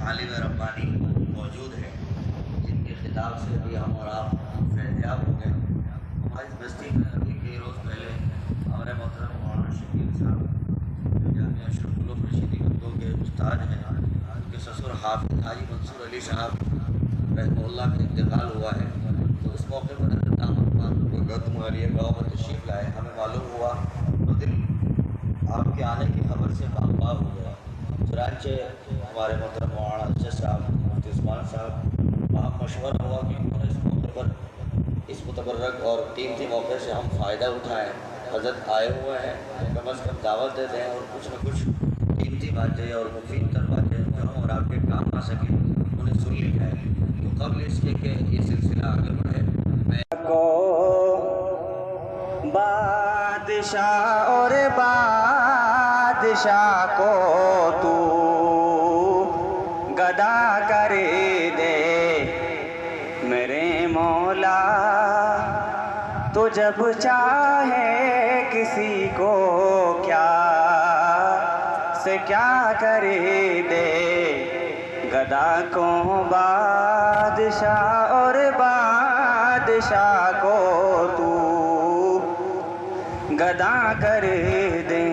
عالم ربانی موجود ہیں جن کے خطاب سے بھی ہم اور آپ فیضیاب ہوں گے۔ ہماری اس بستی میں ابھی کئی روز پہلے ہمارے محترم مولانا شکیل صاحب جامعہ اشرف العلوم رشیدی اردو کے استاد ہیں، ان کے سسر حافظ حاجی منصور علی صاحب رحمہ اللہ کا انتقال ہوا ہے، تو اس موقع پر حضرت احمد مغلیہ گاؤں میں تشریف لائے۔ ہمیں معلوم ہوا تو دل آپ کے آنے کی خبر سے باغ ہو گیا۔ چنانچہ ہمارے محترم مولانا ارشد صاحب، مفتی عثمان صاحب، وہاں مشورہ ہوا کہ انہوں نے اس موقع پر اس متبرک اور قیمتی موقع سے ہم فائدہ اٹھائیں۔ حضرت آئے ہوئے ہیں تو کم از کم دعوت دے دیں اور کچھ نہ کچھ قیمتی باتیں اور مفید تر باتیں جو ہم اور آپ کے کام آ سکیں انہیں سن لی جائے۔ تو قبل اس کے کہ یہ سلسلہ آگے بڑھے، میں بادشاہ اور بادشاہ کو تو گدا کر دے میرے مولا، تو جب چاہے کسی کو کیا سے کیا کر دے، گدا کو بادشاہ اور بادشاہ کو تو گدا کر دے۔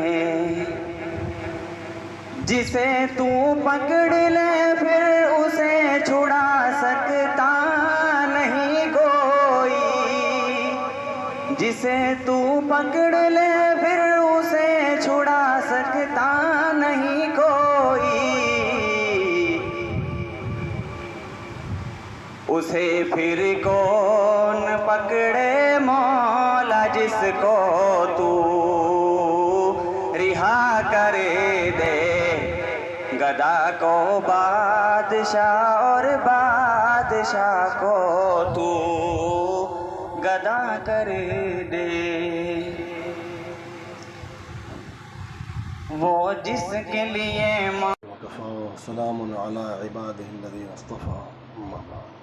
جسے تو پکڑ لے پھر اسے چھڑا سکتا نہیں کوئی، جسے تو پکڑ لے پھر اسے چھڑا سکتا نہیں کوئی، اسے پھر کون پکڑے مولا جس کو تو رہا کر دے، گدا کو بادشاہ اور بادشاہ کو تو گدا کر دے۔ وہ جس کے لیے وكفى وسلام على عباده الذين اصطفى، أما بعد۔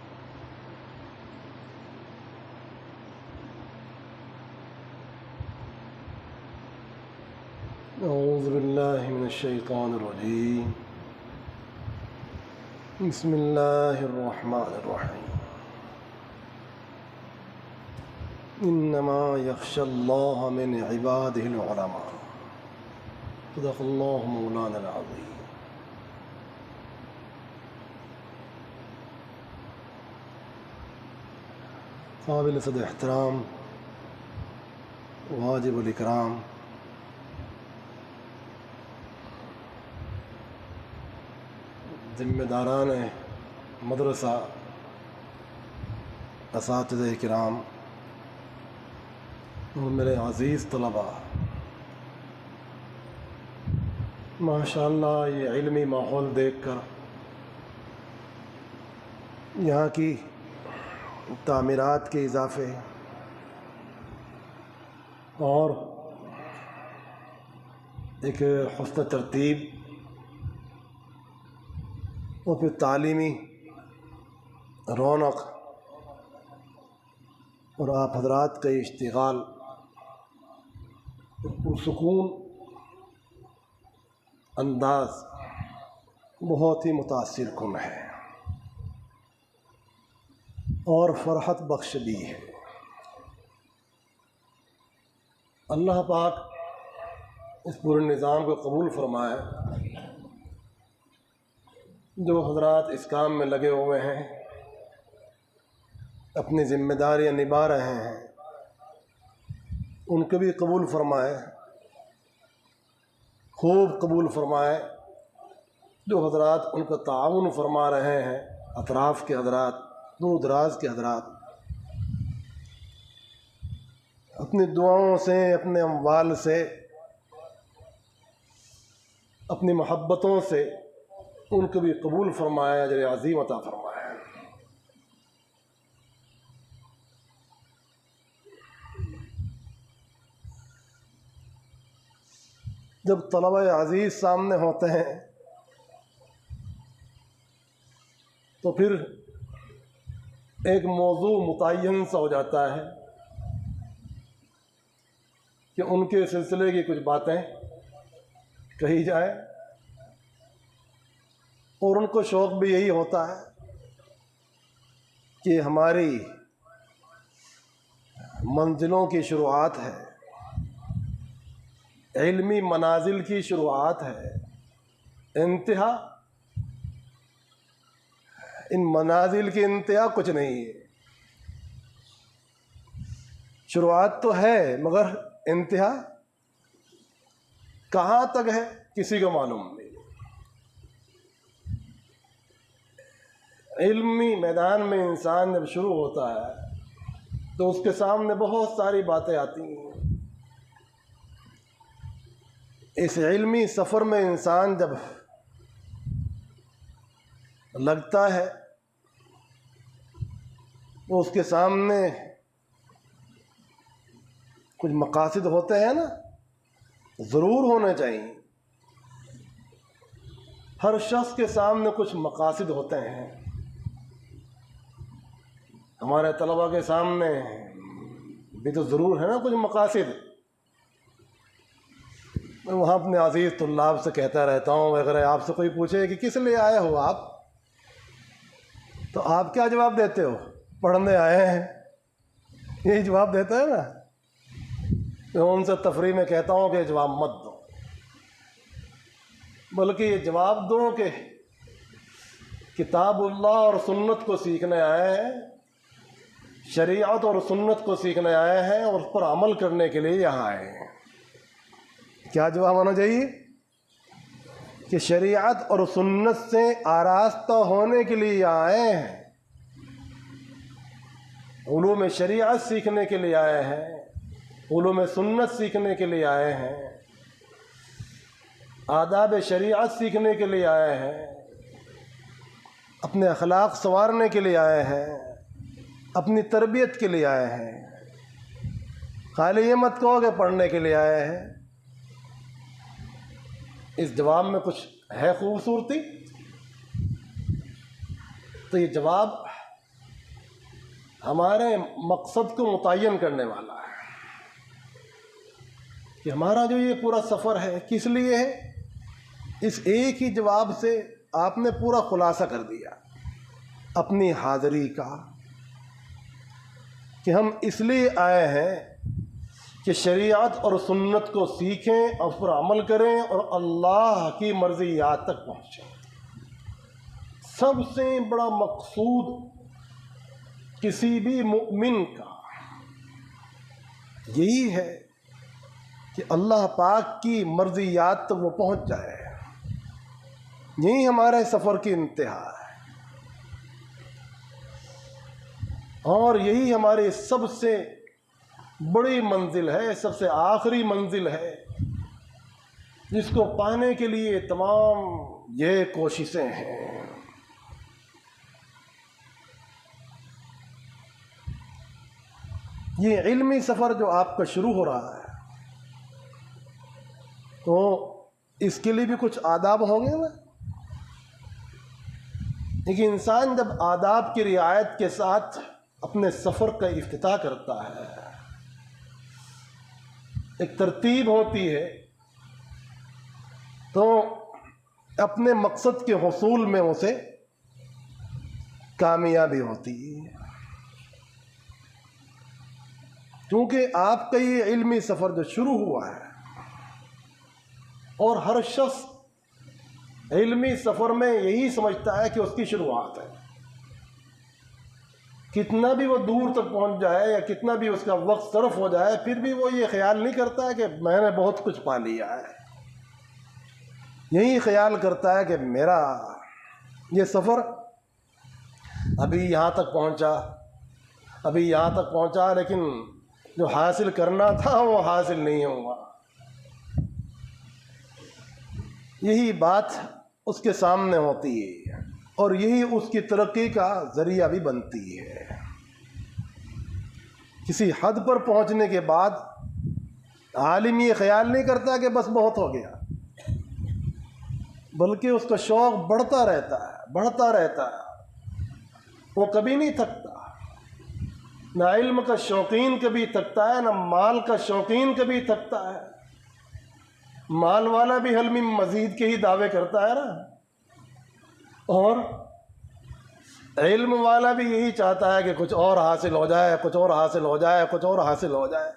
أعوذ بالله من الشيطان الرجيم، بسم الله الرحمن الرحيم، إنما يخشى الله من عباده العلماء، صدق الله مولانا العظيم۔ قابل صد احترام، واجب الاکرام، ذمہ داران مدرسہ، اساتذہ کرام اور میرے عزیز طلباء، ماشاءاللہ یہ علمی ماحول دیکھ کر یہاں کی تعمیرات کے اضافے اور ایک حسن ترتیب اور پھر تعلیمی رونق اور آپ حضرات کا اشتغال پرسکون انداز بہت ہی متاثر کن ہے اور فرحت بخش بھی ہے۔ اللہ پاک اس پورے نظام کو قبول فرمائے۔ جو حضرات اس کام میں لگے ہوئے ہیں، اپنی ذمہ داریاں نبھا رہے ہیں، ان کو بھی قبول فرمائے، خوب قبول فرمائے۔ جو حضرات ان کا تعاون فرما رہے ہیں، اطراف کے حضرات، دور دراز کے حضرات، اپنی دعاؤں سے، اپنے اموال سے، اپنی محبتوں سے ان کو بھی قبول فرمائے، اجر عظیم عطا فرمائے۔ جب طلبہ عزیز سامنے ہوتے ہیں تو پھر ایک موضوع متعین سا ہو جاتا ہے کہ ان کے سلسلے کی کچھ باتیں کہی جائے اور ان کو شوق بھی یہی ہوتا ہے کہ ہماری منزلوں کی شروعات ہے، علمی منازل کی شروعات ہے، انتہا، ان منازل کی انتہا کچھ نہیں ہے۔ شروعات تو ہے مگر انتہا کہاں تک ہے کسی کو معلوم نہیں۔ علمی میدان میں انسان جب شروع ہوتا ہے تو اس کے سامنے بہت ساری باتیں آتی ہیں۔ اس علمی سفر میں انسان جب لگتا ہے تو اس کے سامنے کچھ مقاصد ہوتے ہیں نا، ضرور ہونے چاہیے۔ ہر شخص کے سامنے کچھ مقاصد ہوتے ہیں۔ ہمارے طلباء کے سامنے بھی تو ضرور ہے نا کچھ مقاصد۔ میں وہاں اپنے عزیز طلاب سے کہتا رہتا ہوں، اگر آپ سے کوئی پوچھے کہ کس لیے آئے ہو آپ، تو آپ کیا جواب دیتے ہو؟ پڑھنے آئے ہیں، یہی جواب دیتا ہے نا۔ میں ان سے تفریح میں کہتا ہوں کہ یہ جواب مت دو، بلکہ یہ جواب دو کہ کتاب اللہ اور سنت کو سیکھنے آئے ہیں، شریعت اور سنت کو سیکھنے آئے ہیں اور اس پر عمل کرنے کے لیے یہاں آئے ہیں۔ کیا جواب ہونا چاہیے؟ کہ شریعت اور سنت سے آراستہ ہونے کے لیے یہاں آئے ہیں، علوم شریعت سیکھنے کے لیے آئے ہیں، علوم سنت سیکھنے کے لیے آئے ہیں، آداب شریعت سیکھنے کے لیے آئے ہیں، اپنے اخلاق سنوارنے کے لیے آئے ہیں، اپنی تربیت کے لیے آئے ہیں۔ خالی یہ مت کہو کہ پڑھنے کے لیے آئے ہیں۔ اس جواب میں کچھ ہے خوبصورتی؟ تو یہ جواب ہمارے مقصد کو متعین کرنے والا ہے کہ ہمارا جو یہ پورا سفر ہے کس لیے ہے۔ اس ایک ہی جواب سے آپ نے پورا خلاصہ کر دیا اپنی حاضری کا، کہ ہم اس لیے آئے ہیں کہ شریعت اور سنت کو سیکھیں اور اس پر عمل کریں اور اللہ کی مرضیات تک پہنچیں۔ سب سے بڑا مقصود کسی بھی مومن کا یہی ہے کہ اللہ پاک کی مرضیات تک وہ پہنچ جائے۔ یہی ہمارے سفر کی انتہا ہے، اور یہی ہماری سب سے بڑی منزل ہے، سب سے آخری منزل ہے، جس کو پانے کے لیے تمام یہ کوششیں ہیں۔ یہ علمی سفر جو آپ کا شروع ہو رہا ہے تو اس کے لیے بھی کچھ آداب ہوں گے نا۔ لیکن انسان جب آداب کی رعایت کے ساتھ اپنے سفر کا افتتاح کرتا ہے، ایک ترتیب ہوتی ہے، تو اپنے مقصد کے حصول میں اسے کامیابی ہوتی ہے۔ کیونکہ آپ کا یہ علمی سفر جو شروع ہوا ہے، اور ہر شخص علمی سفر میں یہی سمجھتا ہے کہ اس کی شروعات ہے، کتنا بھی وہ دور تک پہنچ جائے یا کتنا بھی اس کا وقت صرف ہو جائے، پھر بھی وہ یہ خیال نہیں کرتا ہے کہ میں نے بہت کچھ پا لیا ہے۔ یہی خیال کرتا ہے کہ میرا یہ سفر ابھی یہاں تک پہنچا، لیکن جو حاصل کرنا تھا وہ حاصل نہیں ہوا۔ یہی بات اس کے سامنے ہوتی ہے، اور یہی اس کی ترقی کا ذریعہ بھی بنتی ہے۔ کسی حد پر پہنچنے کے بعد عالم یہ خیال نہیں کرتا کہ بس بہت ہو گیا، بلکہ اس کا شوق بڑھتا رہتا ہے، وہ کبھی نہیں تھکتا۔ نہ علم کا شوقین کبھی تھکتا ہے، نہ مال کا شوقین کبھی تھکتا ہے۔ مال والا بھی حل میں مزید کے ہی دعوے کرتا ہے نا، اور علم والا بھی یہی چاہتا ہے کہ کچھ اور حاصل ہو جائے، کچھ اور حاصل ہو جائے، کچھ اور حاصل ہو جائے۔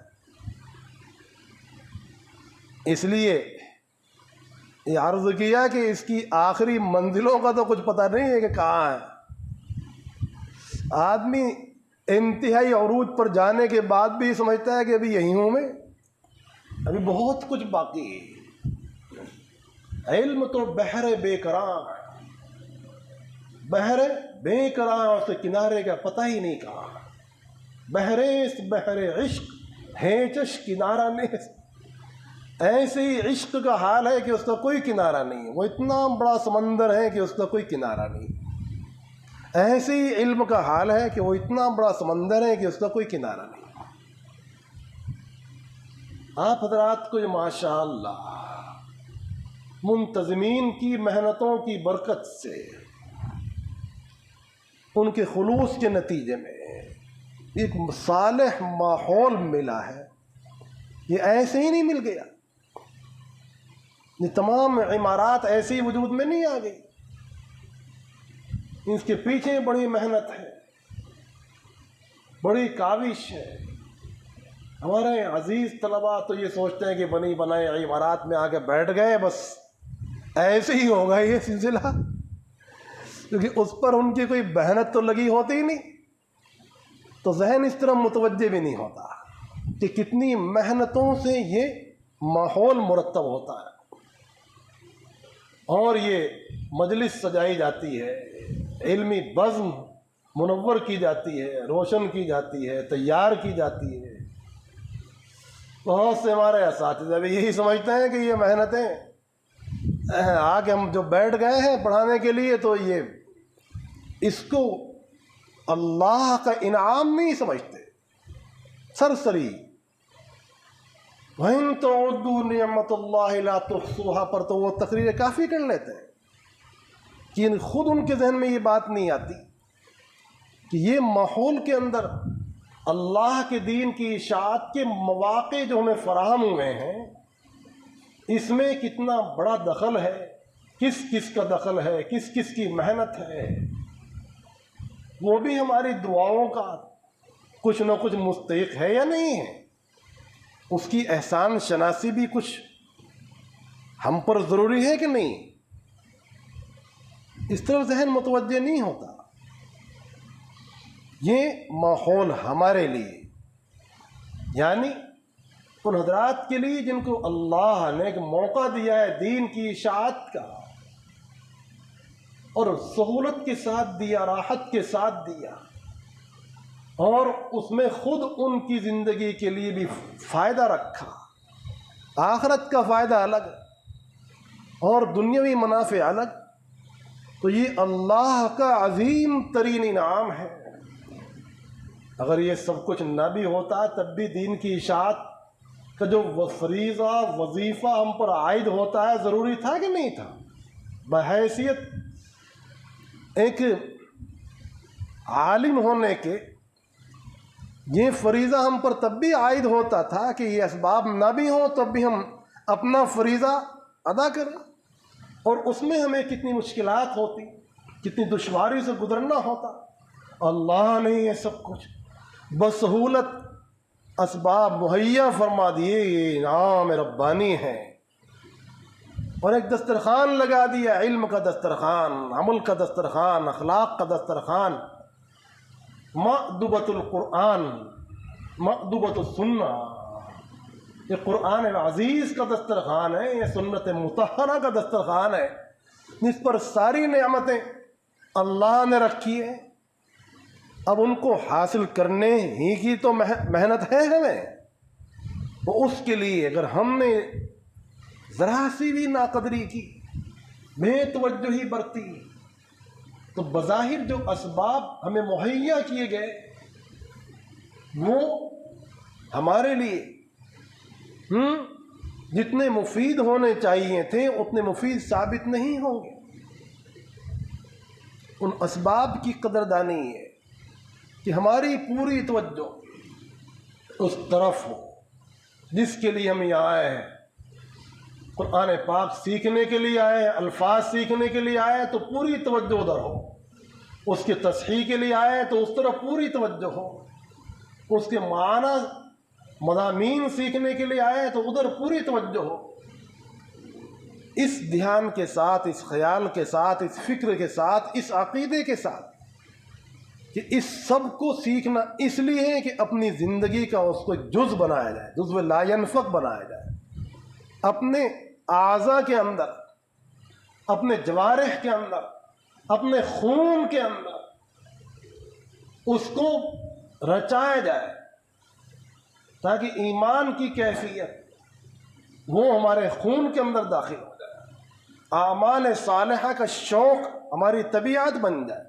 اس لیے یہ عرض کیا کہ اس کی آخری منزلوں کا تو کچھ پتہ نہیں ہے کہ کہاں ہے۔ آدمی انتہائی عروج پر جانے کے بعد بھی سمجھتا ہے کہ ابھی یہیں ہوں میں، ابھی بہت کچھ باقی ہے۔ علم تو بحر بے کراں ہے، بحر بے کراں، اور اس کے کنارے کا پتہ ہی نہیں کہاں۔ بحریست بحر عشق ہے چش کنارہ نیست۔ ایسے ہی عشق کا حال ہے کہ اس کا کوئی کنارہ نہیں، وہ اتنا بڑا سمندر ہے کہ اس کا کوئی کنارہ نہیں۔ ایسے ہی علم کا حال ہے کہ وہ اتنا بڑا سمندر ہے کہ اس کا کوئی کنارہ نہیں۔ آپ حضرات کو ماشاء اللہ منتظمین کی محنتوں کی برکت سے، ان کے خلوص کے نتیجے میں ایک صالح ماحول ملا ہے۔ یہ ایسے ہی نہیں مل گیا، یہ تمام عمارات ایسی وجود میں نہیں آ گئی، اس کے پیچھے بڑی محنت ہے، بڑی کاوش ہے۔ ہمارے عزیز طلباء تو یہ سوچتے ہیں کہ بنی بنائے عمارات میں آ کے بیٹھ گئے، بس ایسے ہی ہوگا یہ سلسلہ، کیونکہ اس پر ان کی کوئی محنت تو لگی ہوتی ہی نہیں، تو ذہن اس طرح متوجہ بھی نہیں ہوتا کہ کتنی محنتوں سے یہ ماحول مرتب ہوتا ہے، اور یہ مجلس سجائی جاتی ہے، علمی بزم منور کی جاتی ہے، روشن کی جاتی ہے، تیار کی جاتی ہے۔ بہت سے ہمارے اساتذہ بھی یہی سمجھتے ہیں کہ یہ محنتیں آ کے ہم جو بیٹھ گئے ہیں پڑھانے کے لیے، تو یہ اس کو اللہ کا انعام نہیں سمجھتے، سرسری۔ وَإِن تَعُدُّوا نِعْمَتَ اللَّهِ لَا تُحْصُوهَا پر تو وہ تقریر کافی کر لیتے ہیں کہ خود ان کے ذہن میں یہ بات نہیں آتی کہ یہ ماحول کے اندر اللہ کے دین کی اشاعت کے مواقع جو ہمیں فراہم ہوئے ہیں، اس میں کتنا بڑا دخل ہے، کس کس کا دخل ہے، کس کس کی محنت ہے، وہ بھی ہماری دعاؤں کا کچھ نہ کچھ مستحق ہے یا نہیں ہے، اس کی احسان شناسی بھی کچھ ہم پر ضروری ہے کہ نہیں، اس طرف ذہن متوجہ نہیں ہوتا۔ یہ ماحول ہمارے لیے، یعنی ان حضرات کے لیے جن کو اللہ نے ایک موقع دیا ہے دین کی اشاعت کا، اور سہولت کے ساتھ دیا، راحت کے ساتھ دیا، اور اس میں خود ان کی زندگی کے لیے بھی فائدہ رکھا، آخرت کا فائدہ الگ اور دنیاوی منافع الگ، تو یہ اللہ کا عظیم ترین انعام ہے۔ اگر یہ سب کچھ نہ بھی ہوتا تب بھی دین کی اشاعت کا جو فریضہ وظیفہ ہم پر عائد ہوتا ہے، ضروری تھا کہ نہیں تھا؟ بحیثیت ایک عالم ہونے کے یہ فریضہ ہم پر تب بھی عائد ہوتا تھا کہ یہ اسباب نہ بھی ہوں تب بھی ہم اپنا فریضہ ادا کریں، اور اس میں ہمیں کتنی مشکلات ہوتی، کتنی دشواری سے گزرنا ہوتا۔ اللہ نے یہ سب کچھ بسہولت اسباب مہیا فرما دیے، یہ انعام ربانی ہے، اور ایک دسترخوان لگا دیا، علم کا دسترخوان، عمل کا دسترخوان، اخلاق کا دسترخوان، مأدبۃ القرآن، مأدبۃ السنہ، یہ قرآن عزیز کا دسترخوان ہے، یہ سنت مطہرہ کا دسترخوان ہے، جس پر ساری نعمتیں اللہ نے رکھی ہے۔ اب ان کو حاصل کرنے ہی کی تو محنت ہے ہمیں، وہ اس کے لیے اگر ہم نے ذرا سی بھی ناقدری کی، بے توجہی برتی، تو بظاہر جو اسباب ہمیں مہیا کیے گئے وہ ہمارے لیے جتنے مفید ہونے چاہیے تھے اتنے مفید ثابت نہیں ہوں گے۔ ان اسباب کی قدردانی ہے کہ ہماری پوری توجہ اس طرف ہو جس کے لیے ہم یہاں آئے ہیں، قرآن پاک سیکھنے کے لیے آئے، الفاظ سیکھنے کے لیے آئے تو پوری توجہ ادھر ہو، اس کی تصحیح کے لیے آئے تو اس طرف پوری توجہ ہو، اس کے معنی مضامین سیکھنے کے لیے آئے تو ادھر پوری توجہ ہو۔ اس دھیان کے ساتھ، اس خیال کے ساتھ، اس فکر کے ساتھ، اس عقیدے کے ساتھ کہ اس سب کو سیکھنا اس لیے ہے کہ اپنی زندگی کا اس کو جز بنایا جائے، جزو لا ینفک بنایا جائے، اپنے اعضاء کے اندر، اپنے جوارح کے اندر، اپنے خون کے اندر اس کو رچایا جائے، تاکہ ایمان کی کیفیت وہ ہمارے خون کے اندر داخل ہو جائے، اعمال صالحہ کا شوق ہماری طبیعت بن جائے،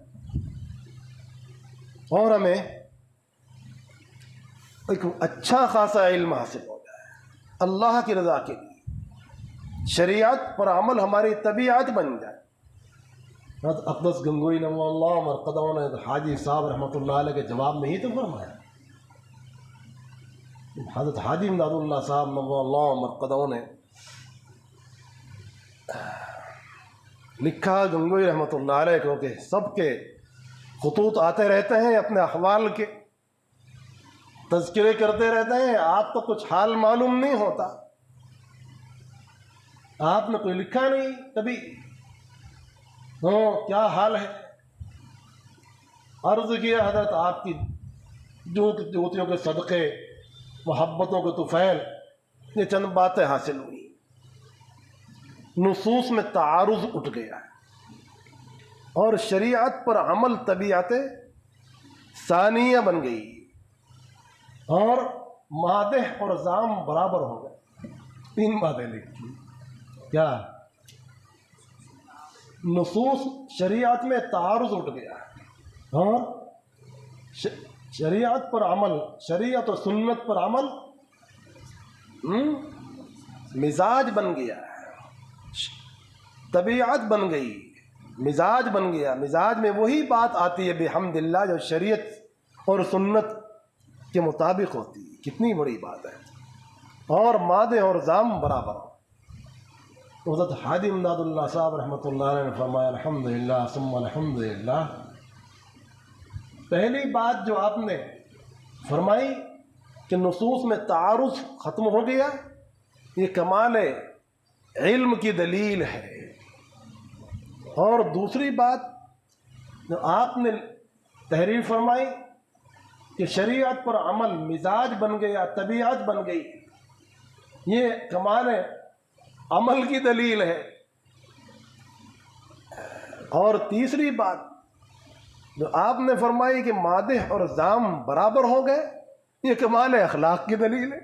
اور ہمیں ایک اچھا خاصا علم حاصل ہو جائے اللہ کی رضا کے لیے، شریعت پر عمل ہماری طبیعت بن جائے۔ حضرت اقدس گنگوئی نور اللہ مرقدہ نے حاجی صاحب رحمۃ اللہ علیہ کے جواب میں ہی تو فرمایا، حضرت حاجی امداد اللہ صاحب نور اللہ مرقدہ نے لکھا گنگوئی رحمۃ اللہ علیہ کو کہ سب کے خطوط آتے رہتے ہیں، اپنے احوال کے تذکرے کرتے رہتے ہیں، آپ کو کچھ حال معلوم نہیں ہوتا، آپ نے کوئی لکھا نہیں کبھی کیا حال ہے۔ عرض کیا حضرت آپ کی جوتیوں کے صدقے، محبتوں کے طفیل، یہ چند باتیں حاصل ہوئی، نصوص میں تعارض اٹھ گیا ہے اور شریعت پر عمل طبیعت ثانیہ بن گئی اور مادح اور ذام برابر ہو گئے۔ 3 باتیں لکھی، کیا نصوص شریعت میں تعارض اٹھ گیا اور شریعت پر عمل، شریعت و سنت پر عمل مزاج بن گیا، طبیعت بن گئی، مزاج بن گیا۔ مزاج میں وہی بات آتی ہے بحمد اللہ جو شریعت اور سنت کے مطابق ہوتی ہے، کتنی بڑی بات ہے، اور مادے اور ذام برابر ہو۔ حضرت حاجی امداد اللہ صاحب رحمۃ اللہ علیہ نے فرمایا الحمدللہ ثم الحمدللہ، پہلی بات جو آپ نے فرمائی کہ نصوص میں تعارض ختم ہو گیا، یہ کمال علم کی دلیل ہے، اور دوسری بات جو آپ نے تحریر فرمائی کہ شریعت پر عمل مزاج بن گیا، طبیعت بن گئی، یہ کمال عمل کی دلیل ہے، اور تیسری بات جو آپ نے فرمائی کہ مادح اور ذام برابر ہو گئے، یہ کمال اخلاق کی دلیل ہے،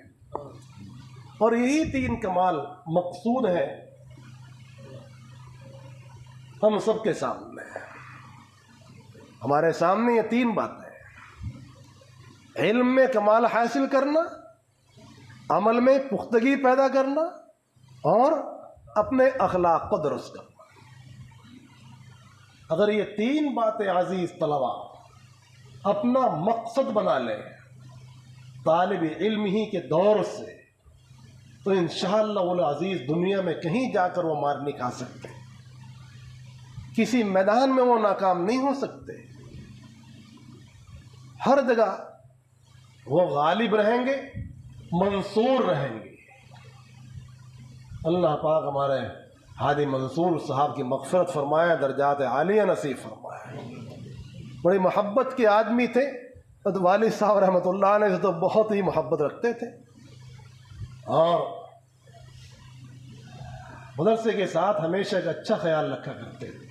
اور یہی 3 کمال مقصود ہے ہم سب کے سامنے، ہمارے سامنے یہ 3 باتیں ہیں، علم میں کمال حاصل کرنا، عمل میں پختگی پیدا کرنا، اور اپنے اخلاق کو درست کرنا۔ اگر یہ 3 باتیں عزیز طلبہ اپنا مقصد بنا لیں طالب علم ہی کے دور سے، تو انشاءاللہ العزیز دنیا میں کہیں جا کر وہ مار نہیں کھا سکتے، کسی میدان میں وہ ناکام نہیں ہو سکتے، ہر جگہ وہ غالب رہیں گے، منصور رہیں گے۔ اللہ پاک ہمارے حاجی منصور صاحب کی مغفرت فرمائے، درجات عالیہ نصیب فرمائے۔ بڑی محبت کے آدمی تھے، والد صاحب رحمۃ اللہ علیہ سے تو بہت ہی محبت رکھتے تھے، اور مدرسے کے ساتھ ہمیشہ ایک اچھا خیال رکھا کرتے تھے،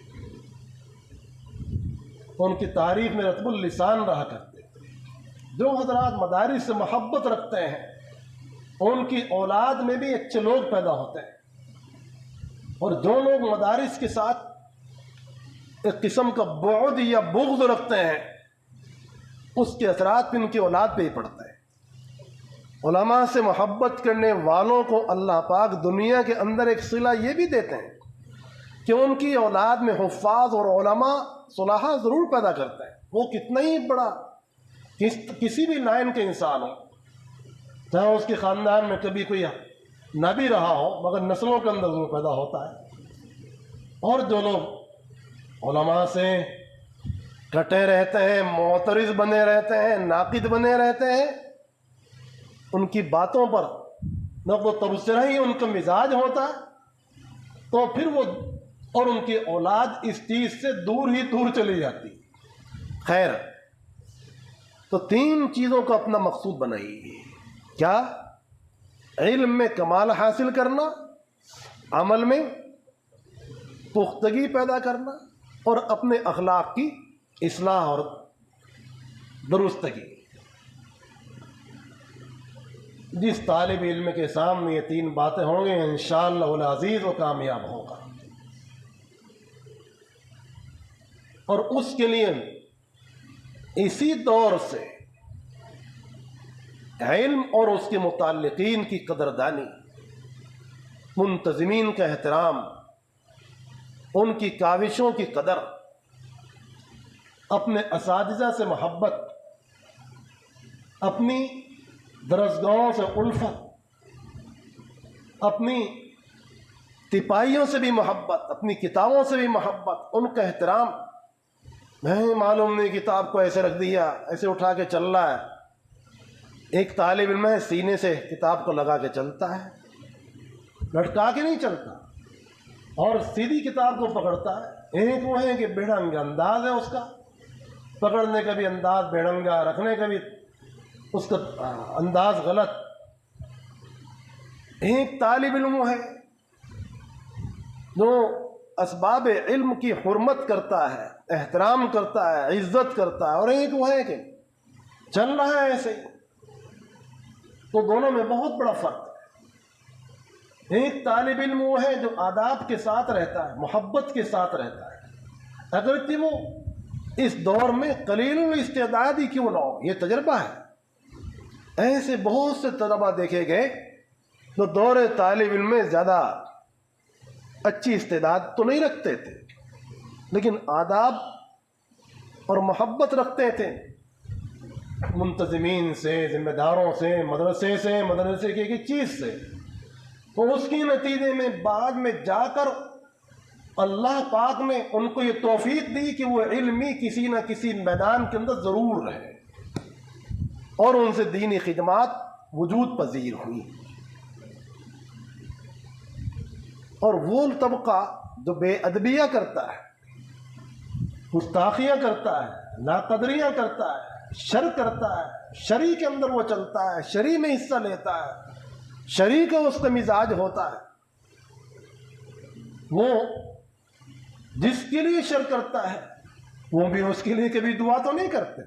ان کی تعریف میں رطب اللسان رہا کرتے تھے۔ جو حضرات مدارس سے محبت رکھتے ہیں ان کی اولاد میں بھی اچھے لوگ پیدا ہوتے ہیں، اور جو لوگ مدارس کے ساتھ ایک قسم کا بعد یا بغض رکھتے ہیں اس کے اثرات بھی ان کی اولاد پہ ہی پڑتے ہیں۔ علماء سے محبت کرنے والوں کو اللہ پاک دنیا کے اندر ایک صلہ یہ بھی دیتے ہیں کہ ان کی اولاد میں حفاظ اور علماء صلاحہ ضرور پیدا کرتے ہیں، وہ کتنا ہی بڑا کسی بھی لائن کے انسان ہو، چاہے اس کے خاندان میں کبھی کوئی نہ بھی رہا ہو مگر نسلوں کے اندر ضرور پیدا ہوتا ہے۔ اور جو لوگ علماء سے کٹے رہتے ہیں، معترض بنے رہتے ہیں، ناقد بنے رہتے ہیں، ان کی باتوں پر نقد و تبصرہ ہی ان کا مزاج ہوتا ہے، تو پھر وہ اور ان کی اولاد اس چیز سے دور ہی دور چلی جاتی۔ خیر، تو 3 چیزوں کو اپنا مقصود بنائیے۔ کیا؟ علم میں کمال حاصل کرنا، عمل میں پختگی پیدا کرنا، اور اپنے اخلاق کی اصلاح اور درستگی۔ جس طالب علم کے سامنے یہ 3 باتیں ہوں گے انشاءاللہ العزیز وہ کامیاب ہوگا۔ اور اس کے لیے اسی دور سے علم اور اس کے متعلقین کی قدردانی، منتظمین کا احترام، ان کی کاوشوں کی قدر، اپنے اساتذہ سے محبت، اپنی درسگاہوں سے الفت، اپنی تپائیوں سے بھی محبت، اپنی کتابوں سے بھی محبت، ان کا احترام۔ نہیں معلوم نہیں کتاب کو ایسے رکھ دیا، ایسے اٹھا کے چل رہا ہے۔ ایک طالب علم ہے سینے سے کتاب کو لگا کے چلتا ہے، لٹکا کے نہیں چلتا، اور سیدھی کتاب کو پکڑتا ہے۔ ایک وہ ہے کہ بےڈھنگا انداز ہے اس کا، پکڑنے کا بھی انداز بےڈھنگا، رکھنے کا بھی اس کا انداز غلط۔ ایک طالب علم ہے جو اسباب علم کی حرمت کرتا ہے، احترام کرتا ہے، عزت کرتا ہے، اور ایک وہ ہے کہ چل رہا ہے ایسے ہی۔ تو دونوں میں بہت بڑا فرق ہے۔ ایک طالب علم وہ ہے جو آداب کے ساتھ رہتا ہے، محبت کے ساتھ رہتا ہے، اگرچہ وہ اس دور میں قلیل الاستعداد ہی کیوں نہ ہو، یہ تجربہ ہے۔ ایسے بہت سے تجربہ دیکھے گئے جو دور طالب علم میں زیادہ اچھی استعداد تو نہیں رکھتے تھے، لیکن آداب اور محبت رکھتے تھے منتظمین سے، ذمہ داروں سے، مدرسے کی ایک چیز سے۔ تو اس کے نتیجے میں بعد میں جا کر اللہ پاک نے ان کو یہ توفیق دی کہ وہ علمی کسی نہ کسی میدان کے اندر ضرور رہے، اور ان سے دینی خدمات وجود پذیر ہوئی۔ اور وہ طبقہ جو بے ادبیہ کرتا ہے، گستاخیاں کرتا ہے، ناقدریاں کرتا ہے، شر کرتا ہے، شری کے اندر وہ چلتا ہے، شری میں حصہ لیتا ہے، شری کا اس کا مزاج ہوتا ہے، وہ جس کے لیے شر کرتا ہے وہ بھی اس کے لیے کبھی دعا تو نہیں کرتے،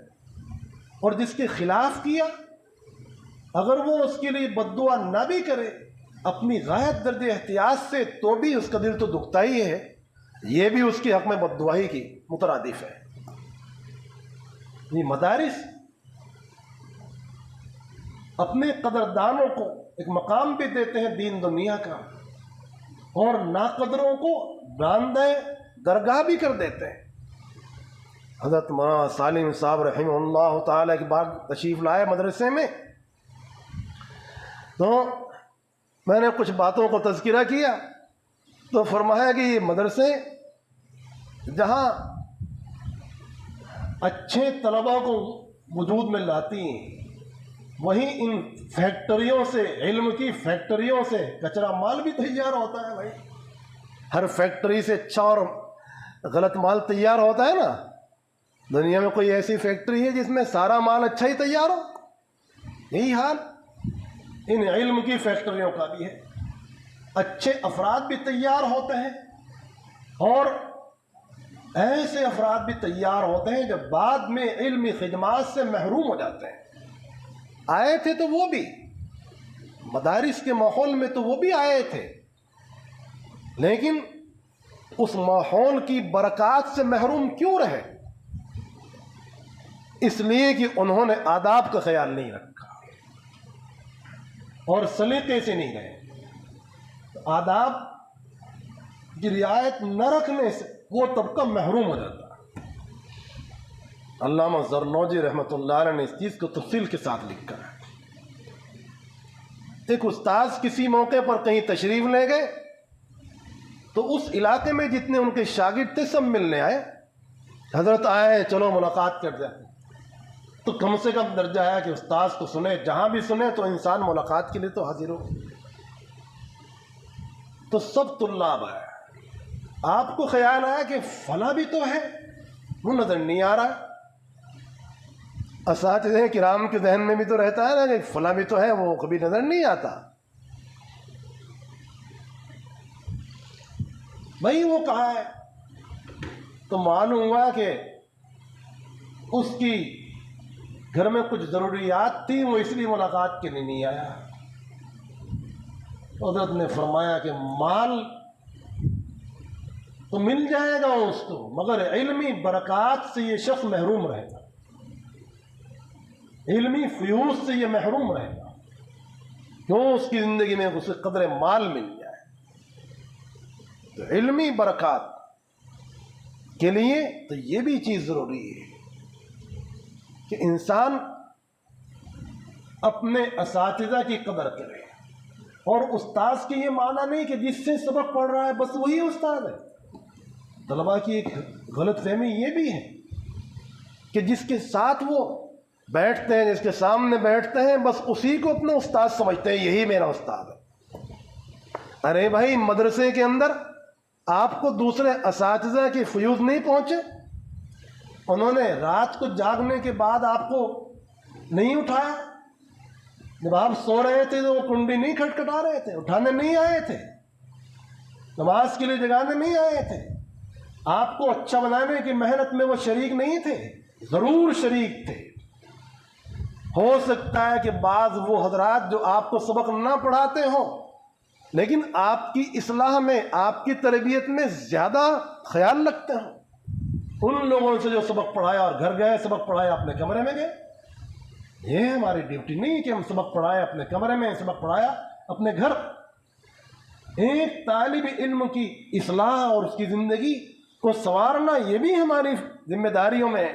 اور جس کے خلاف کیا اگر وہ اس کے لیے بد دعا نہ بھی کرے اپنی غایت درجہ احتیاط سے، تو بھی اس کا دل تو دکھتا ہی ہے، یہ بھی اس کے حق میں بد دعائی کی مترادف ہے۔ یہ مدارس اپنے قدردانوں کو ایک مقام بھی دیتے ہیں دین دنیا کا، اور ناقدروں کو براندہ درگاہ بھی کر دیتے ہیں۔ حضرت مولانا سالم صاحب رحمہ اللہ تعالیٰ کی بار تشریف لائے مدرسے میں، تو میں نے کچھ باتوں کو تذکرہ کیا، تو فرمایا کہ یہ مدرسے جہاں اچھے طلباء کو وجود میں لاتی ہیں، وہیں ان فیکٹریوں سے، علم کی فیکٹریوں سے کچرا مال بھی تیار ہوتا ہے۔ بھائی ہر فیکٹری سے اچھا اور غلط مال تیار ہوتا ہے نا، دنیا میں کوئی ایسی فیکٹری ہے جس میں سارا مال اچھا ہی تیار ہو؟ یہی حال ان علم کی فیکٹریوں کا بھی ہے، اچھے افراد بھی تیار ہوتے ہیں، اور ایسے افراد بھی تیار ہوتے ہیں جو بعد میں علمی خدمات سے محروم ہو جاتے ہیں۔ آئے تھے تو وہ بھی مدارس کے ماحول میں، تو وہ بھی آئے تھے، لیکن اس ماحول کی برکات سے محروم کیوں رہے؟ اس لیے کہ انہوں نے آداب کا خیال نہیں رکھا اور سلیقے سے نہیں رہے۔ آداب کی رعایت نہ رکھنے سے وہ طبقہ محروم ہو جاتا ہے۔ علامہ زرنوجی رحمۃ اللہ علیہ نے اس چیز کو تفصیل کے ساتھ لکھا ہے۔ ایک استاذ کسی موقع پر کہیں تشریف لے گئے تو اس علاقے میں جتنے ان کے شاگرد تھے سب ملنے آئے. حضرت آئے چلو ملاقات کر جائیں. تو کم سے کم درجہ ہے کہ استاذ کو سنے, جہاں بھی سنے تو انسان ملاقات کے لیے تو حاضر ہو. تو سب طلاب آئے. آپ کو خیال آیا کہ فلاں بھی تو ہے, وہ نظر نہیں آ رہا. اساتذہ کرام کے ذہن میں بھی تو رہتا ہے نا کہ فلاں بھی تو ہے, وہ کبھی نظر نہیں آتا. بھائی وہ کہاں ہے؟ تو معلوم ہوا کہ اس کی گھر میں کچھ ضروریات تھی, وہ اس لیے ملاقات کے لیے نہیں آیا. حضرت نے فرمایا کہ مال تو مل جائے گا اس کو, مگر علمی برکات سے یہ شخص محروم رہے گا, علمی فیوز سے یہ محروم رہے گا. کیوں؟ اس کی زندگی میں اسے قدر مال مل جائے. تو علمی برکات کے لیے تو یہ بھی چیز ضروری ہے کہ انسان اپنے اساتذہ کی قدر کرے. اور استاذ کی یہ معنی نہیں کہ جس سے سبق پڑھ رہا ہے بس وہی استاد ہے. طلباء کی ایک غلط فہمی یہ بھی ہے کہ جس کے ساتھ وہ بیٹھتے ہیں, جس کے سامنے بیٹھتے ہیں, بس اسی کو اپنا استاد سمجھتے ہیں, یہی میرا استاد ہے. ارے بھائی مدرسے کے اندر آپ کو دوسرے اساتذہ کی فیوز نہیں پہنچے؟ انہوں نے رات کو جاگنے کے بعد آپ کو نہیں اٹھایا؟ جب آپ سو رہے تھے تو وہ کنڈی نہیں کھٹکھٹا رہے تھے, اٹھانے نہیں آئے تھے, نماز کے لیے جگانے نہیں آئے تھے, آپ کو اچھا بنانے کی محنت میں وہ شریک نہیں تھے؟ ضرور شریک تھے. ہو سکتا ہے کہ بعض وہ حضرات جو آپ کو سبق نہ پڑھاتے ہوں لیکن آپ کی اصلاح میں, آپ کی تربیت میں زیادہ خیال رکھتے ہوں. ان لوگوں سے جو سبق پڑھایا اور گھر گئے, سبق پڑھایا اپنے کمرے میں گئے. یہ ہماری ڈیوٹی نہیں کہ ہم سبق پڑھائے اپنے کمرے میں, سبق پڑھایا اپنے گھر. ایک طالب علم کی اصلاح اور اس کی زندگی کو سنوارنا یہ بھی ہماری ذمہ داریوں میں ہے